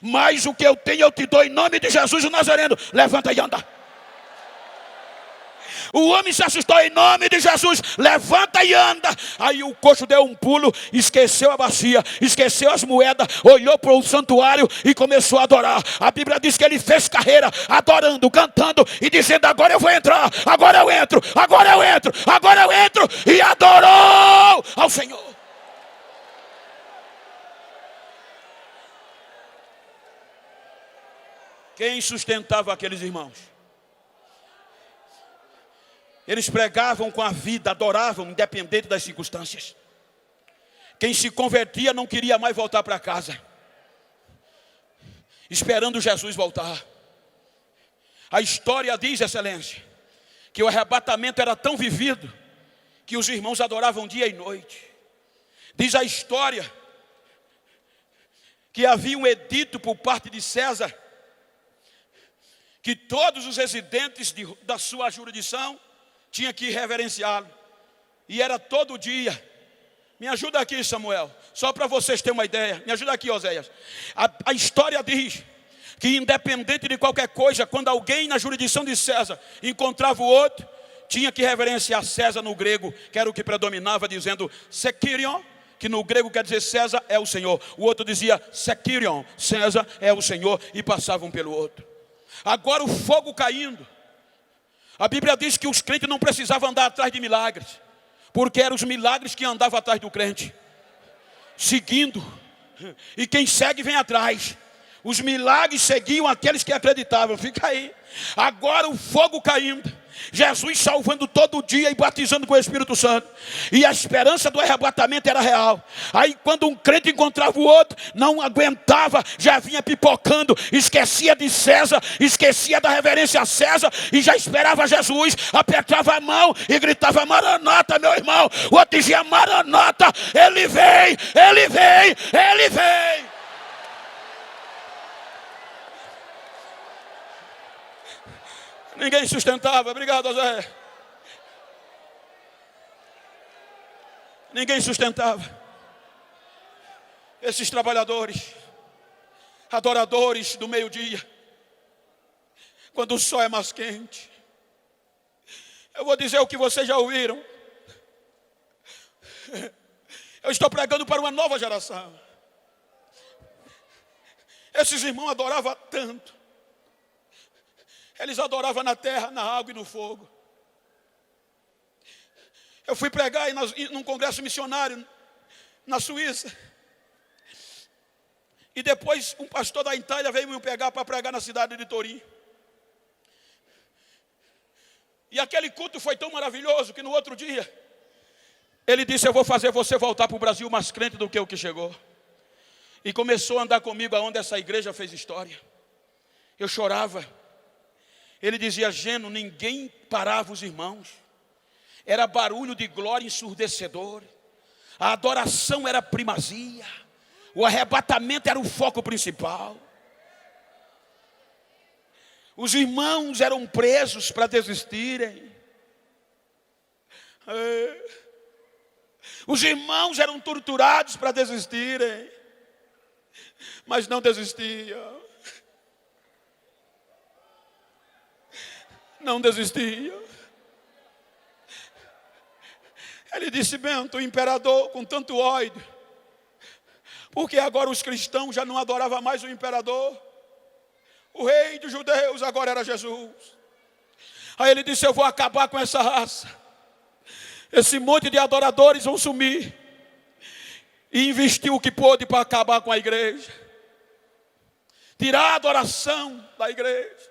Mas o que eu tenho eu te dou em nome de Jesus o Nazareno. Levanta e anda. O homem se assustou: em nome de Jesus, levanta e anda. Aí o coxo deu um pulo, esqueceu a bacia, esqueceu as moedas, olhou para o santuário e começou a adorar. A Bíblia diz que ele fez carreira, adorando, cantando e dizendo: agora eu vou entrar, agora eu entro, agora eu entro, agora eu entro. E adorou ao Senhor. Quem sustentava aqueles irmãos? Eles pregavam com a vida, adoravam, independente das circunstâncias. Quem se convertia não queria mais voltar para casa, esperando Jesus voltar. A história diz, excelência, que o arrebatamento era tão vivido que os irmãos adoravam dia e noite. Diz a história que havia um edito por parte de César, que todos os residentes da sua jurisdição tinha que reverenciá-lo, e era todo dia. Me ajuda aqui, Samuel, só para vocês terem uma ideia. Me ajuda aqui, Oséias. A história diz que independente de qualquer coisa, quando alguém na jurisdição de César encontrava o outro, tinha que reverenciar César no grego, que era o que predominava, dizendo Sekirion, que no grego quer dizer César é o Senhor. O outro dizia Sekirion, César é o Senhor, e passavam pelo outro. Agora o fogo caindo, a Bíblia diz que os crentes não precisavam andar atrás de milagres, porque eram os milagres que andavam atrás do crente, seguindo. E quem segue vem atrás. Os milagres seguiam aqueles que acreditavam. Fica aí. Agora o fogo caindo, Jesus salvando todo dia e batizando com o Espírito Santo. E a esperança do arrebatamento era real. Aí quando um crente encontrava o outro, não aguentava, já vinha pipocando, esquecia de César, esquecia da reverência a César, e já esperava Jesus, apertava a mão e gritava: Maranata, meu irmão. O outro dizia: Maranata, ele vem, ele vem, ele vem. Ninguém sustentava. Obrigado, Zé. Ninguém sustentava. Esses trabalhadores, adoradores do meio-dia, quando o sol é mais quente. Eu vou dizer o que vocês já ouviram. Eu estou pregando para uma nova geração. Esses irmãos adoravam tanto. Eles adoravam na terra, na água e no fogo. Eu fui pregar num congresso missionário na Suíça. E depois um pastor da Itália veio me pegar para pregar na cidade de Turim. E aquele culto foi tão maravilhoso que no outro dia ele disse: eu vou fazer você voltar para o Brasil mais crente do que o que chegou. E começou a andar comigo aonde essa igreja fez história. Eu chorava. Ele dizia: Geno, ninguém parava os irmãos. Era barulho de glória ensurdecedor. A adoração era primazia. O arrebatamento era o foco principal. Os irmãos eram presos para desistirem. Os irmãos eram torturados para desistirem. Mas não desistiam. Não desistiam. Ele disse: Bento, o imperador com tanto ódio, porque agora os cristãos já não adoravam mais o imperador. O rei dos judeus agora era Jesus. Aí ele disse: eu vou acabar com essa raça. Esse monte de adoradores vão sumir. E investiu o que pôde para acabar com a igreja. Tirar a adoração da igreja.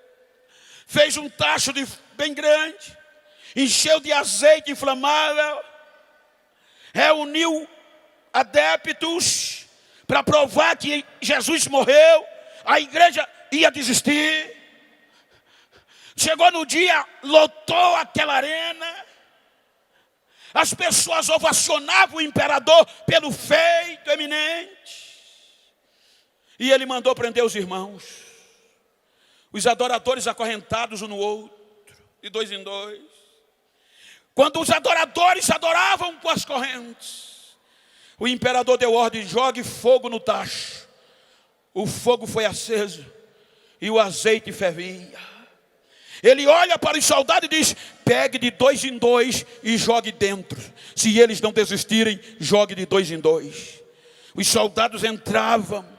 Fez um tacho bem grande. Encheu de azeite inflamável. Reuniu adeptos para provar que Jesus morreu. A igreja ia desistir. Chegou no dia, lotou aquela arena. As pessoas ovacionavam o imperador pelo feito eminente. E ele mandou prender os irmãos. Os adoradores acorrentados um no outro, de dois em dois. Quando os adoradores adoravam com as correntes, o imperador deu ordem: jogue fogo no tacho. O fogo foi aceso e o azeite fervia. Ele olha para os soldados e diz: pegue de dois em dois e jogue dentro. Se eles não desistirem, jogue de dois em dois. Os soldados entravam.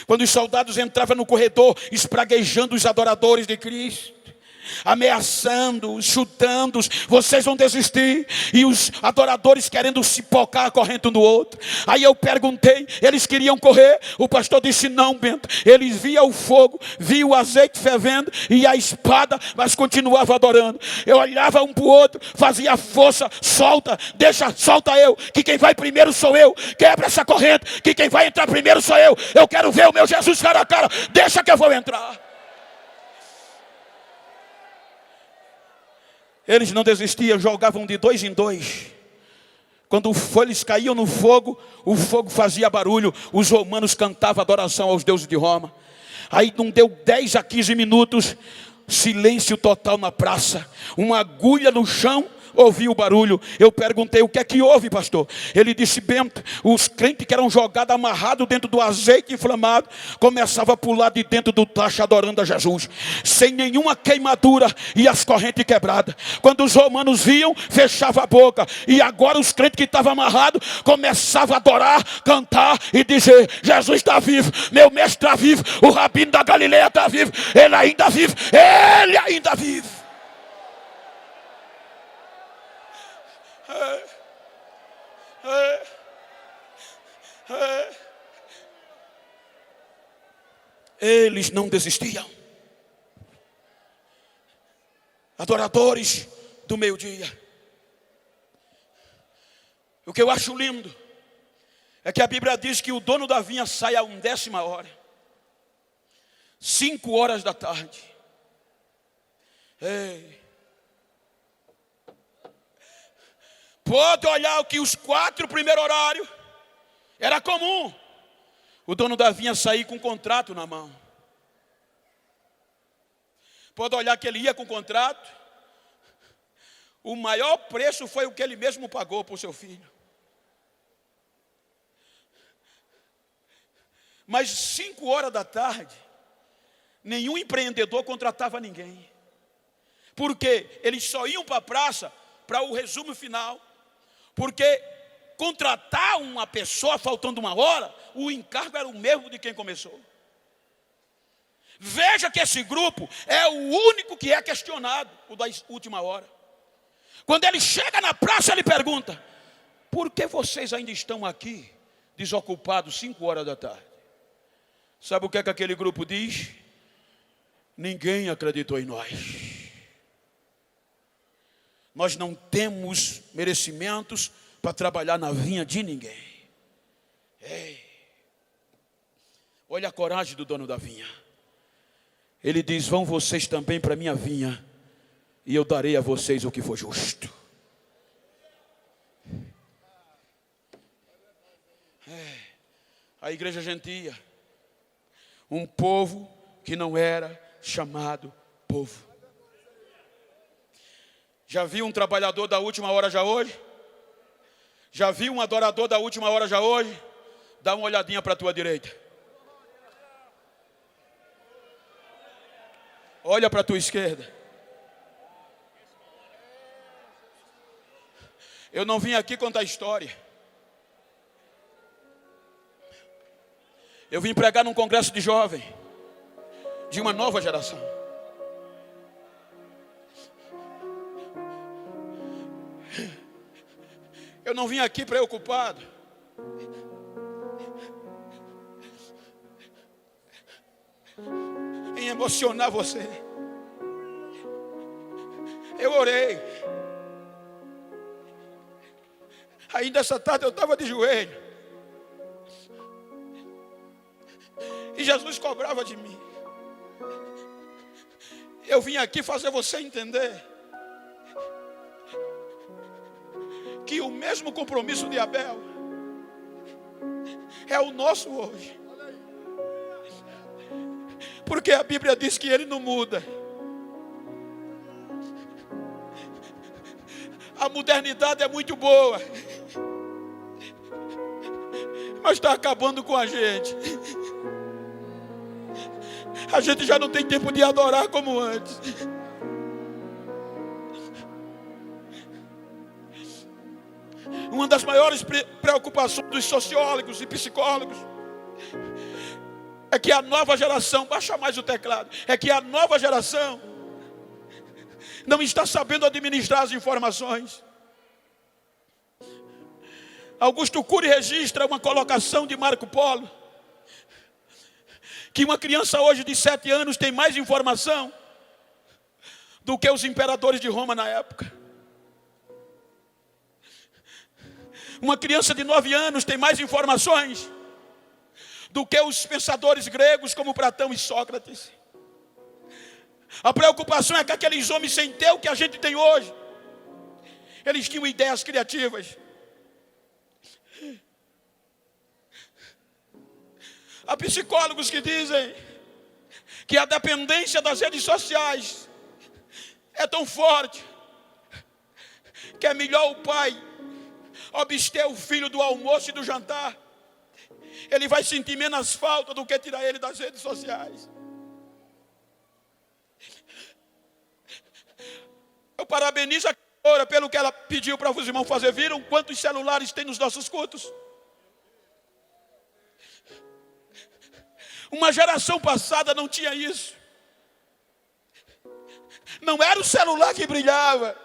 Quando os soldados entravam no corredor, espraguejando os adoradores de Cristo, ameaçando-os, chutando-os, vocês vão desistir. E os adoradores querendo se pocar a corrente um do outro. Aí eu perguntei, eles queriam correr? O pastor disse: não, Bento. Eles viam o fogo, viam o azeite fervendo e a espada, mas continuavam adorando. Eu olhava um para o outro, fazia força: solta, deixa, solta eu, que quem vai primeiro sou eu. Quebra essa corrente, que quem vai entrar primeiro sou eu. Eu quero ver o meu Jesus cara a cara, deixa que eu vou entrar. Eles não desistiam, jogavam de dois em dois. Quando eles caíam no fogo, o fogo fazia barulho. Os romanos cantavam adoração aos deuses de Roma. Aí não deu 10 a 15 minutos, silêncio total na praça. Uma agulha no chão, ouvi o barulho. Eu perguntei: o que é que houve, pastor? Ele disse: Bento, os crentes que eram jogados amarrados dentro do azeite inflamado começavam a pular de dentro do tacho adorando a Jesus, sem nenhuma queimadura e as correntes quebradas. Quando os romanos viam, fechavam a boca. E agora os crentes que estavam amarrados começavam a adorar, cantar e dizer: Jesus está vivo, meu mestre está vivo, o rabino da Galileia está vivo, ele ainda vive, ele ainda vive. Eles não desistiam. Adoradores do meio-dia. O que eu acho lindo é que a Bíblia diz que o dono da vinha sai a 1/10 hora, 5 horas da tarde. Pode olhar o que os 4 primeiros horários era comum. O dono da vinha sair com um contrato na mão. Pode olhar que ele ia com o contrato. O maior preço foi o que ele mesmo pagou por seu filho. Mas 5 horas da tarde, nenhum empreendedor contratava ninguém. Porque eles só iam para a praça para o resumo final. Porque contratar uma pessoa faltando 1 hora, o encargo era o mesmo de quem começou. Veja que esse grupo é o único que é questionado, o da última hora. Quando ele chega na praça, ele pergunta: por que vocês ainda estão aqui, desocupados, 5 horas da tarde? Sabe o que é que aquele grupo diz? Ninguém acreditou em nós. Nós não temos merecimentos para trabalhar na vinha de ninguém. Ei, olha a coragem do dono da vinha. Ele diz: vão vocês também para a minha vinha, e eu darei a vocês o que for justo. A igreja gentia, um povo que não era chamado povo. Já viu um trabalhador da última hora já hoje? Já viu um adorador da última hora já hoje? Dá uma olhadinha para a tua direita. Olha para a tua esquerda. Eu não vim aqui contar história. Eu vim pregar num congresso de jovem, de uma nova geração. Eu não vim aqui preocupado em emocionar você. Eu orei. Ainda essa tarde eu estava de joelho. E Jesus cobrava de mim. Eu vim aqui fazer você entender que o mesmo compromisso de Abel é o nosso hoje. Porque a Bíblia diz que ele não muda. A modernidade é muito boa, mas está acabando com a gente. A gente já não tem tempo de adorar como antes. Uma das maiores preocupações dos sociólogos e psicólogos é que a nova geração, baixa mais o teclado, é que a nova geração não está sabendo administrar as informações. Augusto Cury registra uma colocação de Marco Polo, que uma criança hoje de 7 anos tem mais informação do que os imperadores de Roma na época. Uma criança de 9 anos tem mais informações do que os pensadores gregos como Platão e Sócrates. A preocupação é que aqueles homens sem ter o que a gente tem hoje, eles tinham ideias criativas. Há psicólogos que dizem que a dependência das redes sociais é tão forte que é melhor o pai abster o filho do almoço e do jantar. Ele vai sentir menos falta do que tirar ele das redes sociais. Eu parabenizo a cantora pelo que ela pediu para os irmãos fazer. Viram quantos celulares tem nos nossos cultos? Uma geração passada não tinha isso. Não era o celular que brilhava,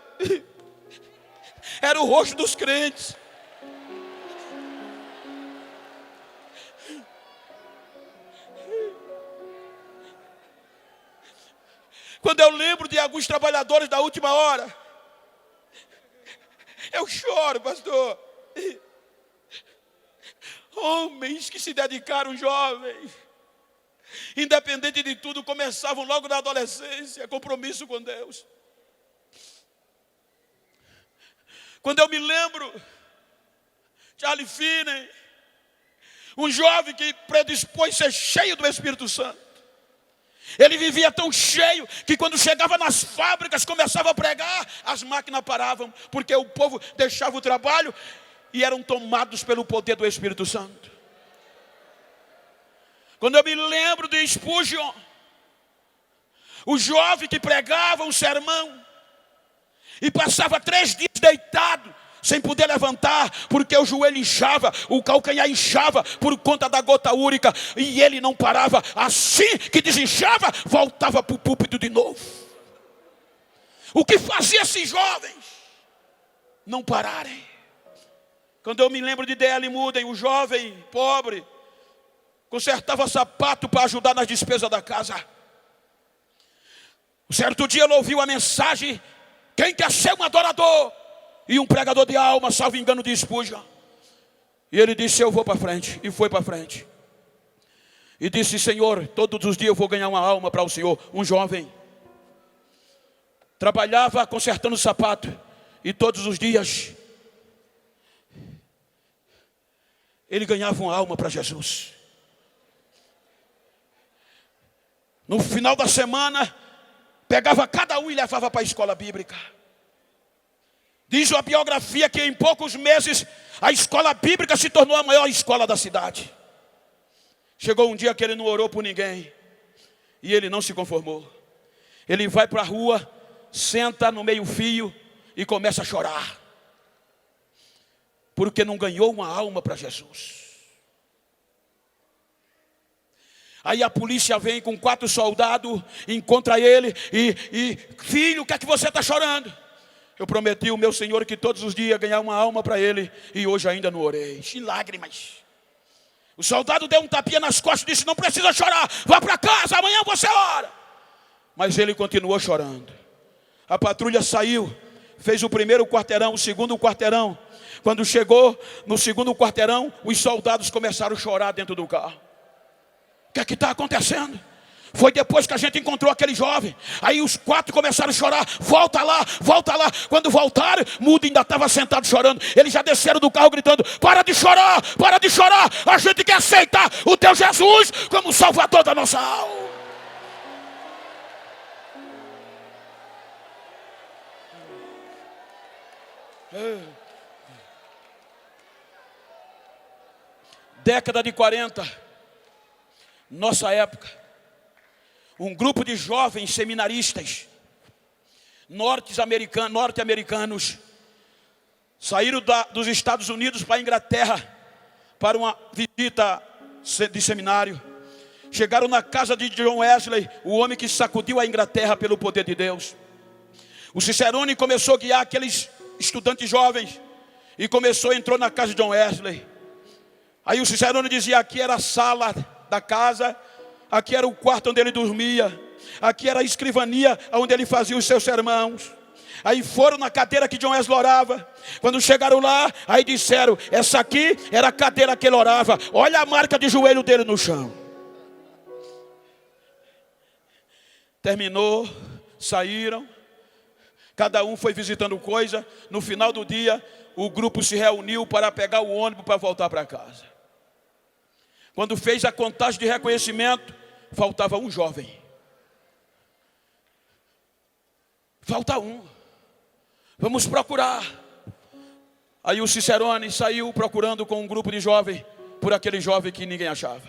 era o rosto dos crentes. Quando eu lembro de alguns trabalhadores da última hora, eu choro, pastor. Homens que se dedicaram jovens, independente de tudo, começavam logo na adolescência, compromisso com Deus. Quando eu me lembro, Charlie Finney, um jovem que predispôs ser cheio do Espírito Santo. Ele vivia tão cheio que quando chegava nas fábricas, começava a pregar, as máquinas paravam, porque o povo deixava o trabalho e eram tomados pelo poder do Espírito Santo. Quando eu me lembro de Spurgeon, o jovem que pregava um sermão e passava 3 dias deitado, sem poder levantar, porque o joelho inchava, o calcanhar inchava por conta da gota úrica, e ele não parava. Assim que desinchava, voltava para o púlpito de novo. O que fazia esses jovens? não pararem. Quando eu me lembro de D.L. Moody, o jovem pobre, consertava sapato para ajudar nas despesas da casa. Um certo dia ele ouviu a mensagem: quem quer ser um adorador? E um pregador de alma, salvo engano, de Spurgeon. E ele disse: eu vou para frente. E foi para frente. E disse: Senhor, todos os dias eu vou ganhar uma alma para o Senhor. Um jovem trabalhava consertando sapato. E todos os dias ele ganhava uma alma para Jesus. No final da semana, pegava cada um e levava para a escola bíblica. Diz a biografia que em poucos meses a escola bíblica se tornou a maior escola da cidade. Chegou um dia que ele não orou por ninguém. E ele não se conformou. Ele vai para a rua, senta no meio-fio e começa a chorar. Porque não ganhou uma alma para Jesus. Aí a polícia vem com 4 soldados, encontra ele e filho, o que é que você está chorando? Eu prometi ao meu Senhor que todos os dias ganhar uma alma para ele, e hoje ainda não orei. Em lágrimas. O soldado deu um tapinha nas costas e disse: não precisa chorar, vá para casa, amanhã você ora. Mas ele continuou chorando. A patrulha saiu, fez o primeiro quarteirão, o segundo quarteirão. Quando chegou no segundo quarteirão, os soldados começaram a chorar dentro do carro. O que é que está acontecendo? Foi depois que a gente encontrou aquele jovem. Aí os 4 começaram a chorar. Volta lá, volta lá. Quando voltaram, Moody ainda estava sentado chorando. Eles já desceram do carro gritando: para de chorar, para de chorar. A gente quer aceitar o teu Jesus como Salvador da nossa alma. Década de 40, nossa época, um grupo de jovens seminaristas norte-americanos saíram dos Estados Unidos para a Inglaterra para uma visita de seminário. Chegaram na casa de John Wesley, o homem que sacudiu a Inglaterra pelo poder de Deus. O Cicerone começou a guiar aqueles estudantes jovens e entrou na casa de John Wesley. Aí o Cicerone dizia: aqui era a sala da casa, aqui era o quarto onde ele dormia, aqui era a escrivania onde ele fazia os seus sermões. Aí foram na cadeira que John Wesley orava. Quando chegaram lá, aí disseram: essa aqui era a cadeira que ele orava. Olha a marca de joelho dele no chão. Terminou, saíram. Cada um foi visitando coisa. No final do dia, o grupo se reuniu para pegar o ônibus para voltar para casa. Quando fez a contagem de reconhecimento, faltava um jovem. Falta um. Vamos procurar. Aí o Cicerone saiu procurando com um grupo de jovens por aquele jovem que ninguém achava.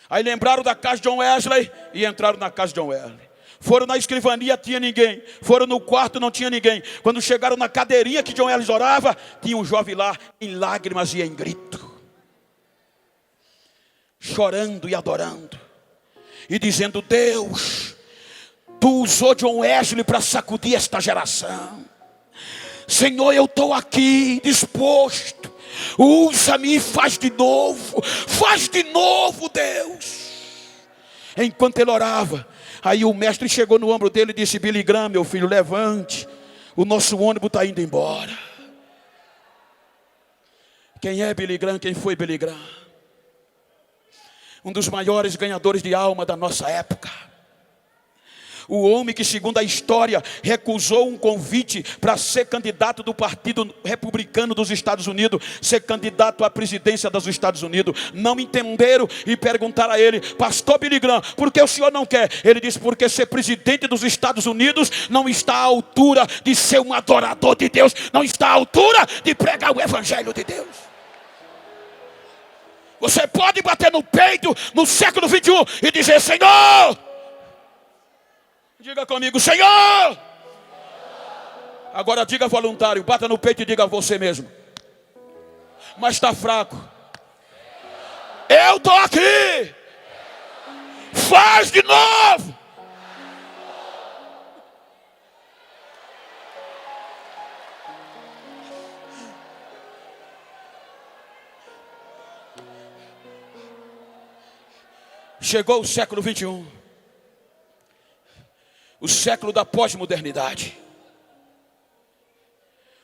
Aí lembraram da casa de John Wesley e entraram na casa de John Wesley. Foram na escrivania, tinha ninguém. Foram no quarto, não tinha ninguém. Quando chegaram na cadeirinha que John Wesley orava, tinha um jovem lá em lágrimas e em grito, chorando e adorando e dizendo: Deus, tu usou John Wesley para sacudir esta geração. Senhor, eu estou aqui disposto. Usa-me e faz de novo. Faz de novo, Deus. Enquanto ele orava, aí o mestre chegou no ombro dele e disse: Billy Graham, meu filho, levante. O nosso ônibus está indo embora. Quem é Billy Graham? Quem foi Billy Graham? Um dos maiores ganhadores de alma da nossa época. O homem que, segundo a história, recusou um convite para ser candidato do Partido Republicano dos Estados Unidos, ser candidato à presidência dos Estados Unidos. Não entenderam e perguntaram a ele: pastor Billy Graham, por que o senhor não quer? Ele disse: porque ser presidente dos Estados Unidos não está à altura de ser um adorador de Deus, não está à altura de pregar o evangelho de Deus. Você pode bater no peito no século 21 e dizer: Senhor, diga comigo, Senhor. Agora diga voluntário, bata no peito e diga a você mesmo: mas está fraco. Eu estou aqui. Faz de novo. Chegou o século 21, o século da pós-modernidade,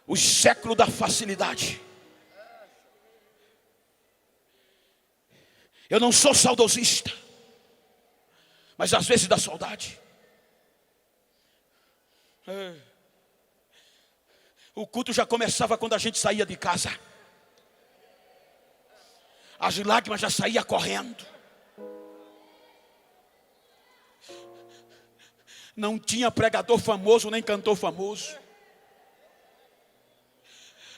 o século da facilidade. Eu não sou saudosista, mas às vezes dá saudade. O culto já começava quando a gente saía de casa. As lágrimas já saíam correndo. Não tinha pregador famoso nem cantor famoso.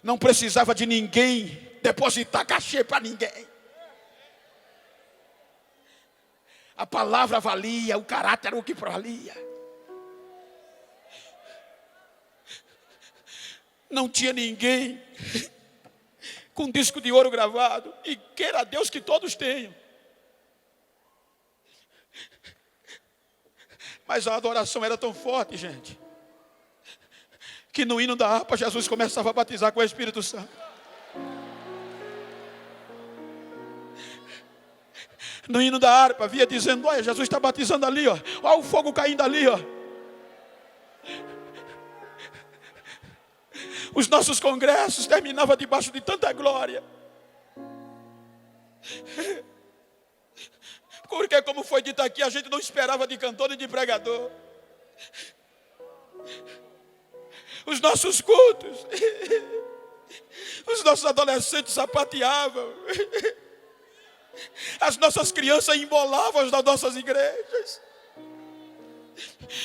Não precisava de ninguém depositar cachê para ninguém. A palavra valia, o caráter era o que valia. Não tinha ninguém com disco de ouro gravado. E queira Deus que todos tenham. Mas a adoração era tão forte, gente, que no hino da harpa Jesus começava a batizar com o Espírito Santo. No hino da harpa via dizendo: olha, Jesus está batizando ali, ó. Olha o fogo caindo ali, ó. Os nossos congressos terminavam debaixo de tanta glória. Porque, como foi dito aqui, a gente não esperava de cantor e de pregador. Os nossos cultos, os nossos adolescentes sapateavam, as nossas crianças embolavam nas nossas igrejas,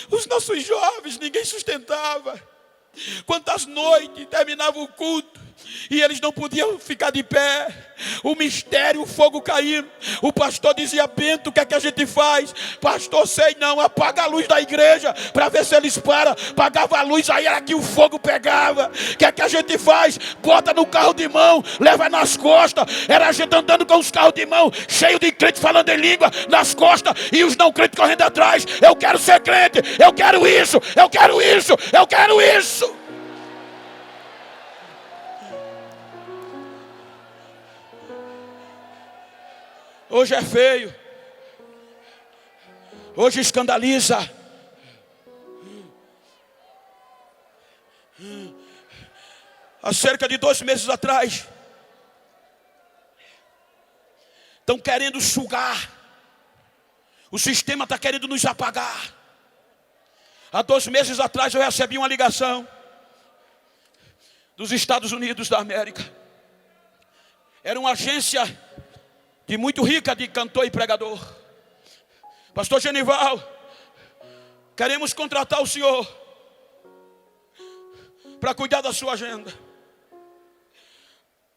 os nossos jovens ninguém sustentava. Quantas noites terminava o culto e eles não podiam ficar de pé, o mistério, o fogo caindo. O pastor dizia: Bento, o que é que a gente faz? Pastor, sei não, apaga a luz da igreja para ver se eles param. Apagava a luz, aí era que o fogo pegava. O que é que a gente faz? Bota no carro de mão, leva nas costas. Era a gente andando com os carros de mão, cheio de crente falando em língua nas costas, e os não crentes correndo atrás. Eu quero ser crente, eu quero isso, eu quero isso, eu quero isso. Hoje é feio, hoje escandaliza. Há cerca de 2 meses atrás, estão querendo sugar, o sistema está querendo nos apagar. Há 2 meses atrás eu recebi uma ligação dos Estados Unidos da América. Era uma agência de muito rica de cantor e pregador. Pastor Genival, queremos contratar o senhor para cuidar da sua agenda.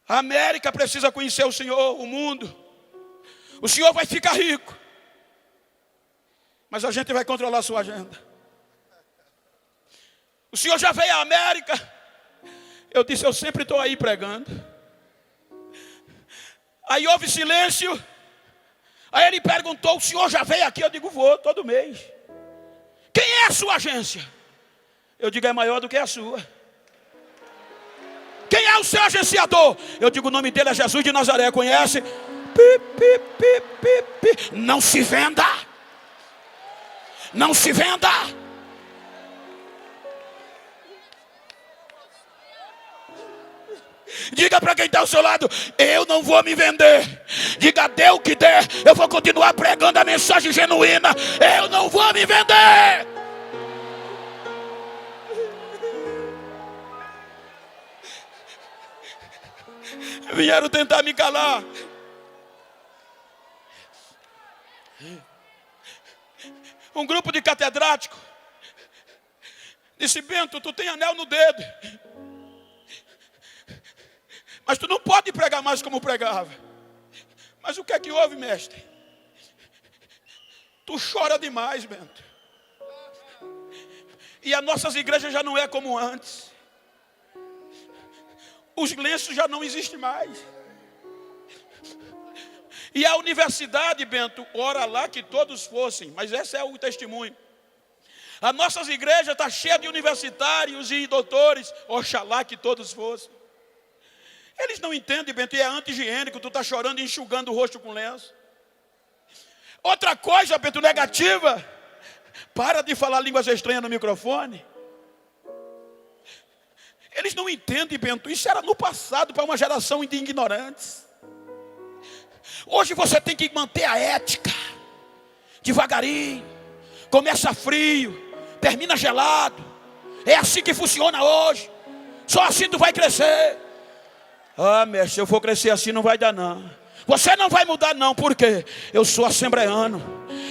A América precisa conhecer o senhor, o mundo. O senhor vai ficar rico, mas a gente vai controlar a sua agenda. O senhor já veio à América? Eu disse: eu sempre estou aí pregando. Aí houve silêncio. Aí ele perguntou: o senhor já veio aqui? Eu digo: vou, todo mês. Quem é a sua agência? Eu digo: é maior do que a sua. Quem é o seu agenciador? Eu digo: o nome dele é Jesus de Nazaré. Conhece? Não se venda. Não se venda. Diga para quem está ao seu lado: eu não vou me vender. Diga: dê o que der, eu vou continuar pregando a mensagem genuína. Eu não vou me vender. Vieram tentar me calar. Um grupo de catedráticos disse: Bento, tu tem anel no dedo, mas tu não pode pregar mais como pregava. Mas o que é que houve, mestre? Tu chora demais, Bento. E as nossas igrejas já não é como antes. Os lenços já não existem mais. E a universidade, Bento, ora lá que todos fossem, mas esse é o testemunho. As nossas igrejas estão cheias de universitários e doutores, oxalá que todos fossem. Eles não entendem, Bento, e é anti-higiênico, tu está chorando e enxugando o rosto com lenço. Outra coisa, Bento, negativa. Para de falar línguas estranhas no microfone. Eles não entendem, Bento. Isso era no passado para uma geração de ignorantes. Hoje você tem que manter a ética. Devagarinho. Começa frio, termina gelado. É assim que funciona hoje. Só assim tu vai crescer. Ah, mestre, se eu for crescer assim não vai dar não. Você não vai mudar não, por quê? Eu sou assembleano.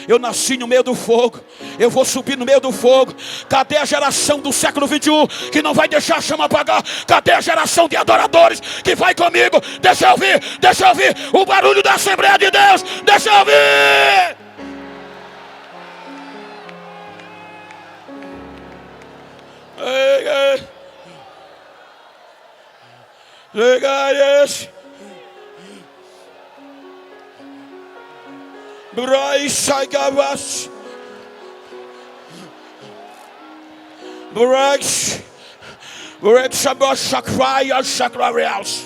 Eu nasci no meio do fogo. Eu vou subir no meio do fogo. Cadê a geração do século 21 que não vai deixar a chama apagar? Cadê a geração de adoradores que vai comigo? Deixa eu ouvir o barulho da Assembleia de Deus. Deixa eu ouvir. Legal. Bryce Gavas. Breaks about Shakrai Shakrarials.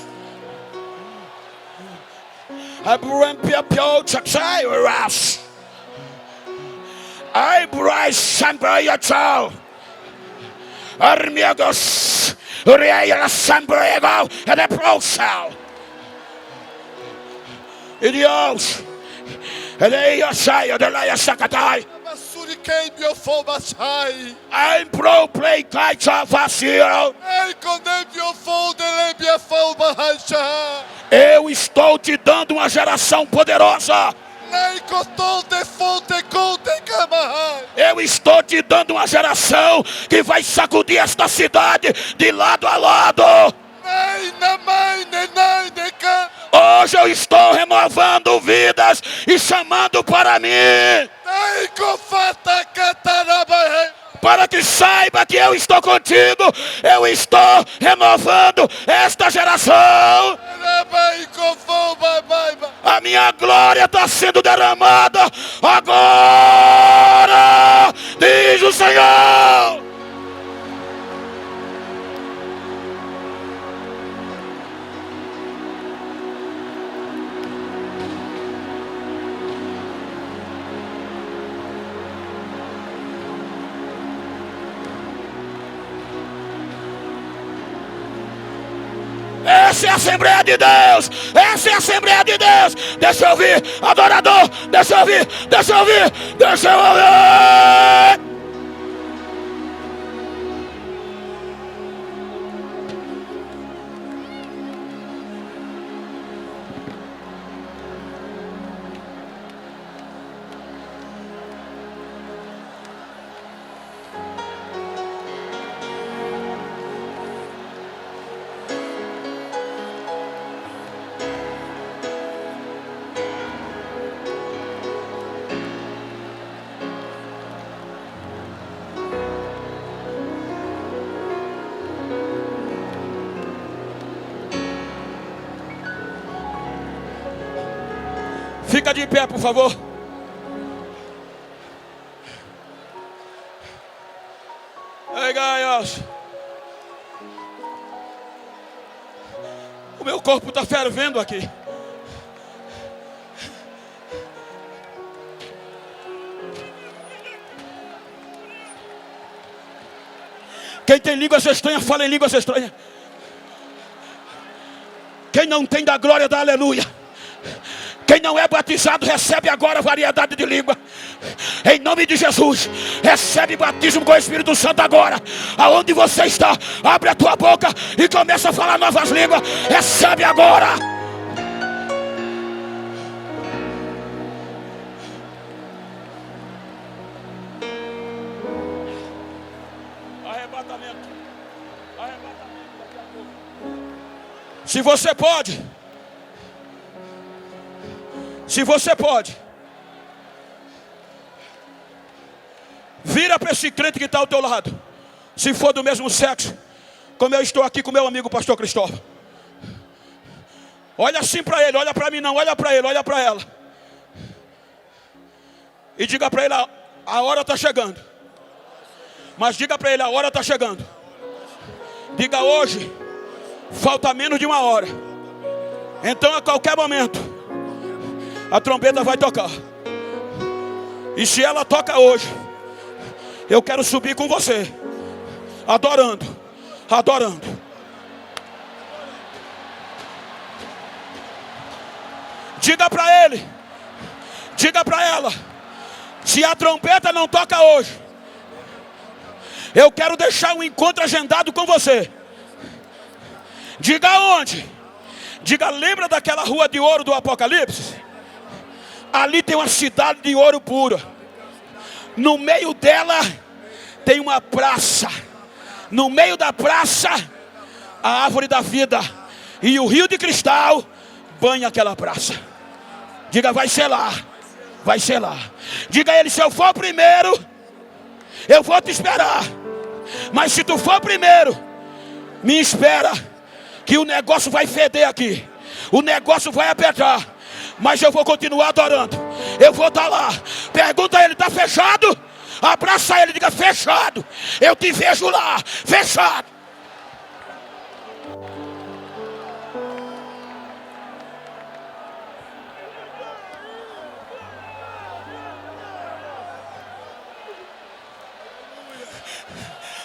I bring people to Cyrus. I bring Sambaya Chow. Armiagos. Uriah Sambrego and a pro cell. Idiots. And they are shy of the Laya Sakatai. I'm pro play Kaita Vacilo. Eu estou te dando uma geração poderosa. Eu estou te dando uma geração que vai sacudir esta cidade de lado a lado. Hoje eu estou renovando vidas e chamando para mim. Para que saiba que eu estou contigo. Eu estou renovando esta geração. A minha glória está sendo derramada agora, diz o Senhor. Essa é a Assembleia de Deus. Essa é a Assembleia de Deus. Deixa eu ouvir, adorador. Deixa eu ouvir. Fica de pé, por favor. Ei, gaios. O meu corpo está fervendo aqui. Quem tem línguas estranhas, fala em línguas estranhas. Quem não tem da glória, dá aleluia. Quem não é batizado, recebe agora variedade de língua. Em nome de Jesus, recebe batismo com o Espírito Santo agora. Aonde você está, abre a tua boca e começa a falar novas línguas. Recebe agora. Arrebatamento daqui a pouco. Se você pode, vira para esse crente que está ao teu lado. Se for do mesmo sexo, como eu estou aqui com meu amigo pastor Cristóvão. Olha assim para ele, olha para mim não, olha para ele, olha para ela. E diga para ele, a hora está chegando. Mas diga para ele, a hora está chegando. Diga hoje, falta menos de uma hora. Então a qualquer momento, a trombeta vai tocar. E se ela toca hoje, eu quero subir com você, adorando, adorando. Diga para ele, diga para ela, se a trompeta não toca hoje, eu quero deixar um encontro agendado com você. Diga onde? Diga, lembra daquela rua de ouro do Apocalipse? Ali tem uma cidade de ouro puro. No meio dela tem uma praça. No meio da praça, a árvore da vida. E o rio de cristal banha aquela praça. Diga, vai ser lá. Vai ser lá. Diga a ele, se eu for primeiro, eu vou te esperar. Mas se tu for primeiro, me espera, que o negócio vai feder aqui. O negócio vai apertar. Mas eu vou continuar adorando. Eu vou estar lá. Pergunta a ele, está fechado? Abraça ele, diga, fechado. Eu te vejo lá, fechado.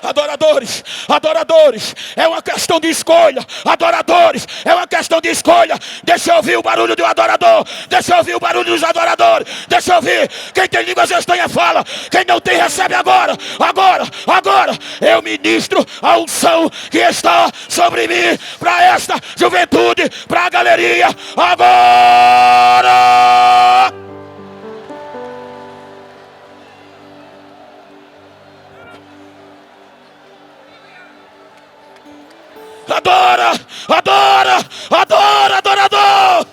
Adoradores, adoradores, é uma questão de escolha. Adoradores, é uma questão de escolha. Deixa eu ouvir o barulho do adorador. Deixa eu ouvir o barulho dos adoradores. Deixa eu ouvir. Quem tem línguas estranhas fala. Quem não tem recebe agora. Agora, agora. Eu ministro a unção que está sobre mim para esta juventude, para a galeria. Agora. Adora, adora, adora, adorador.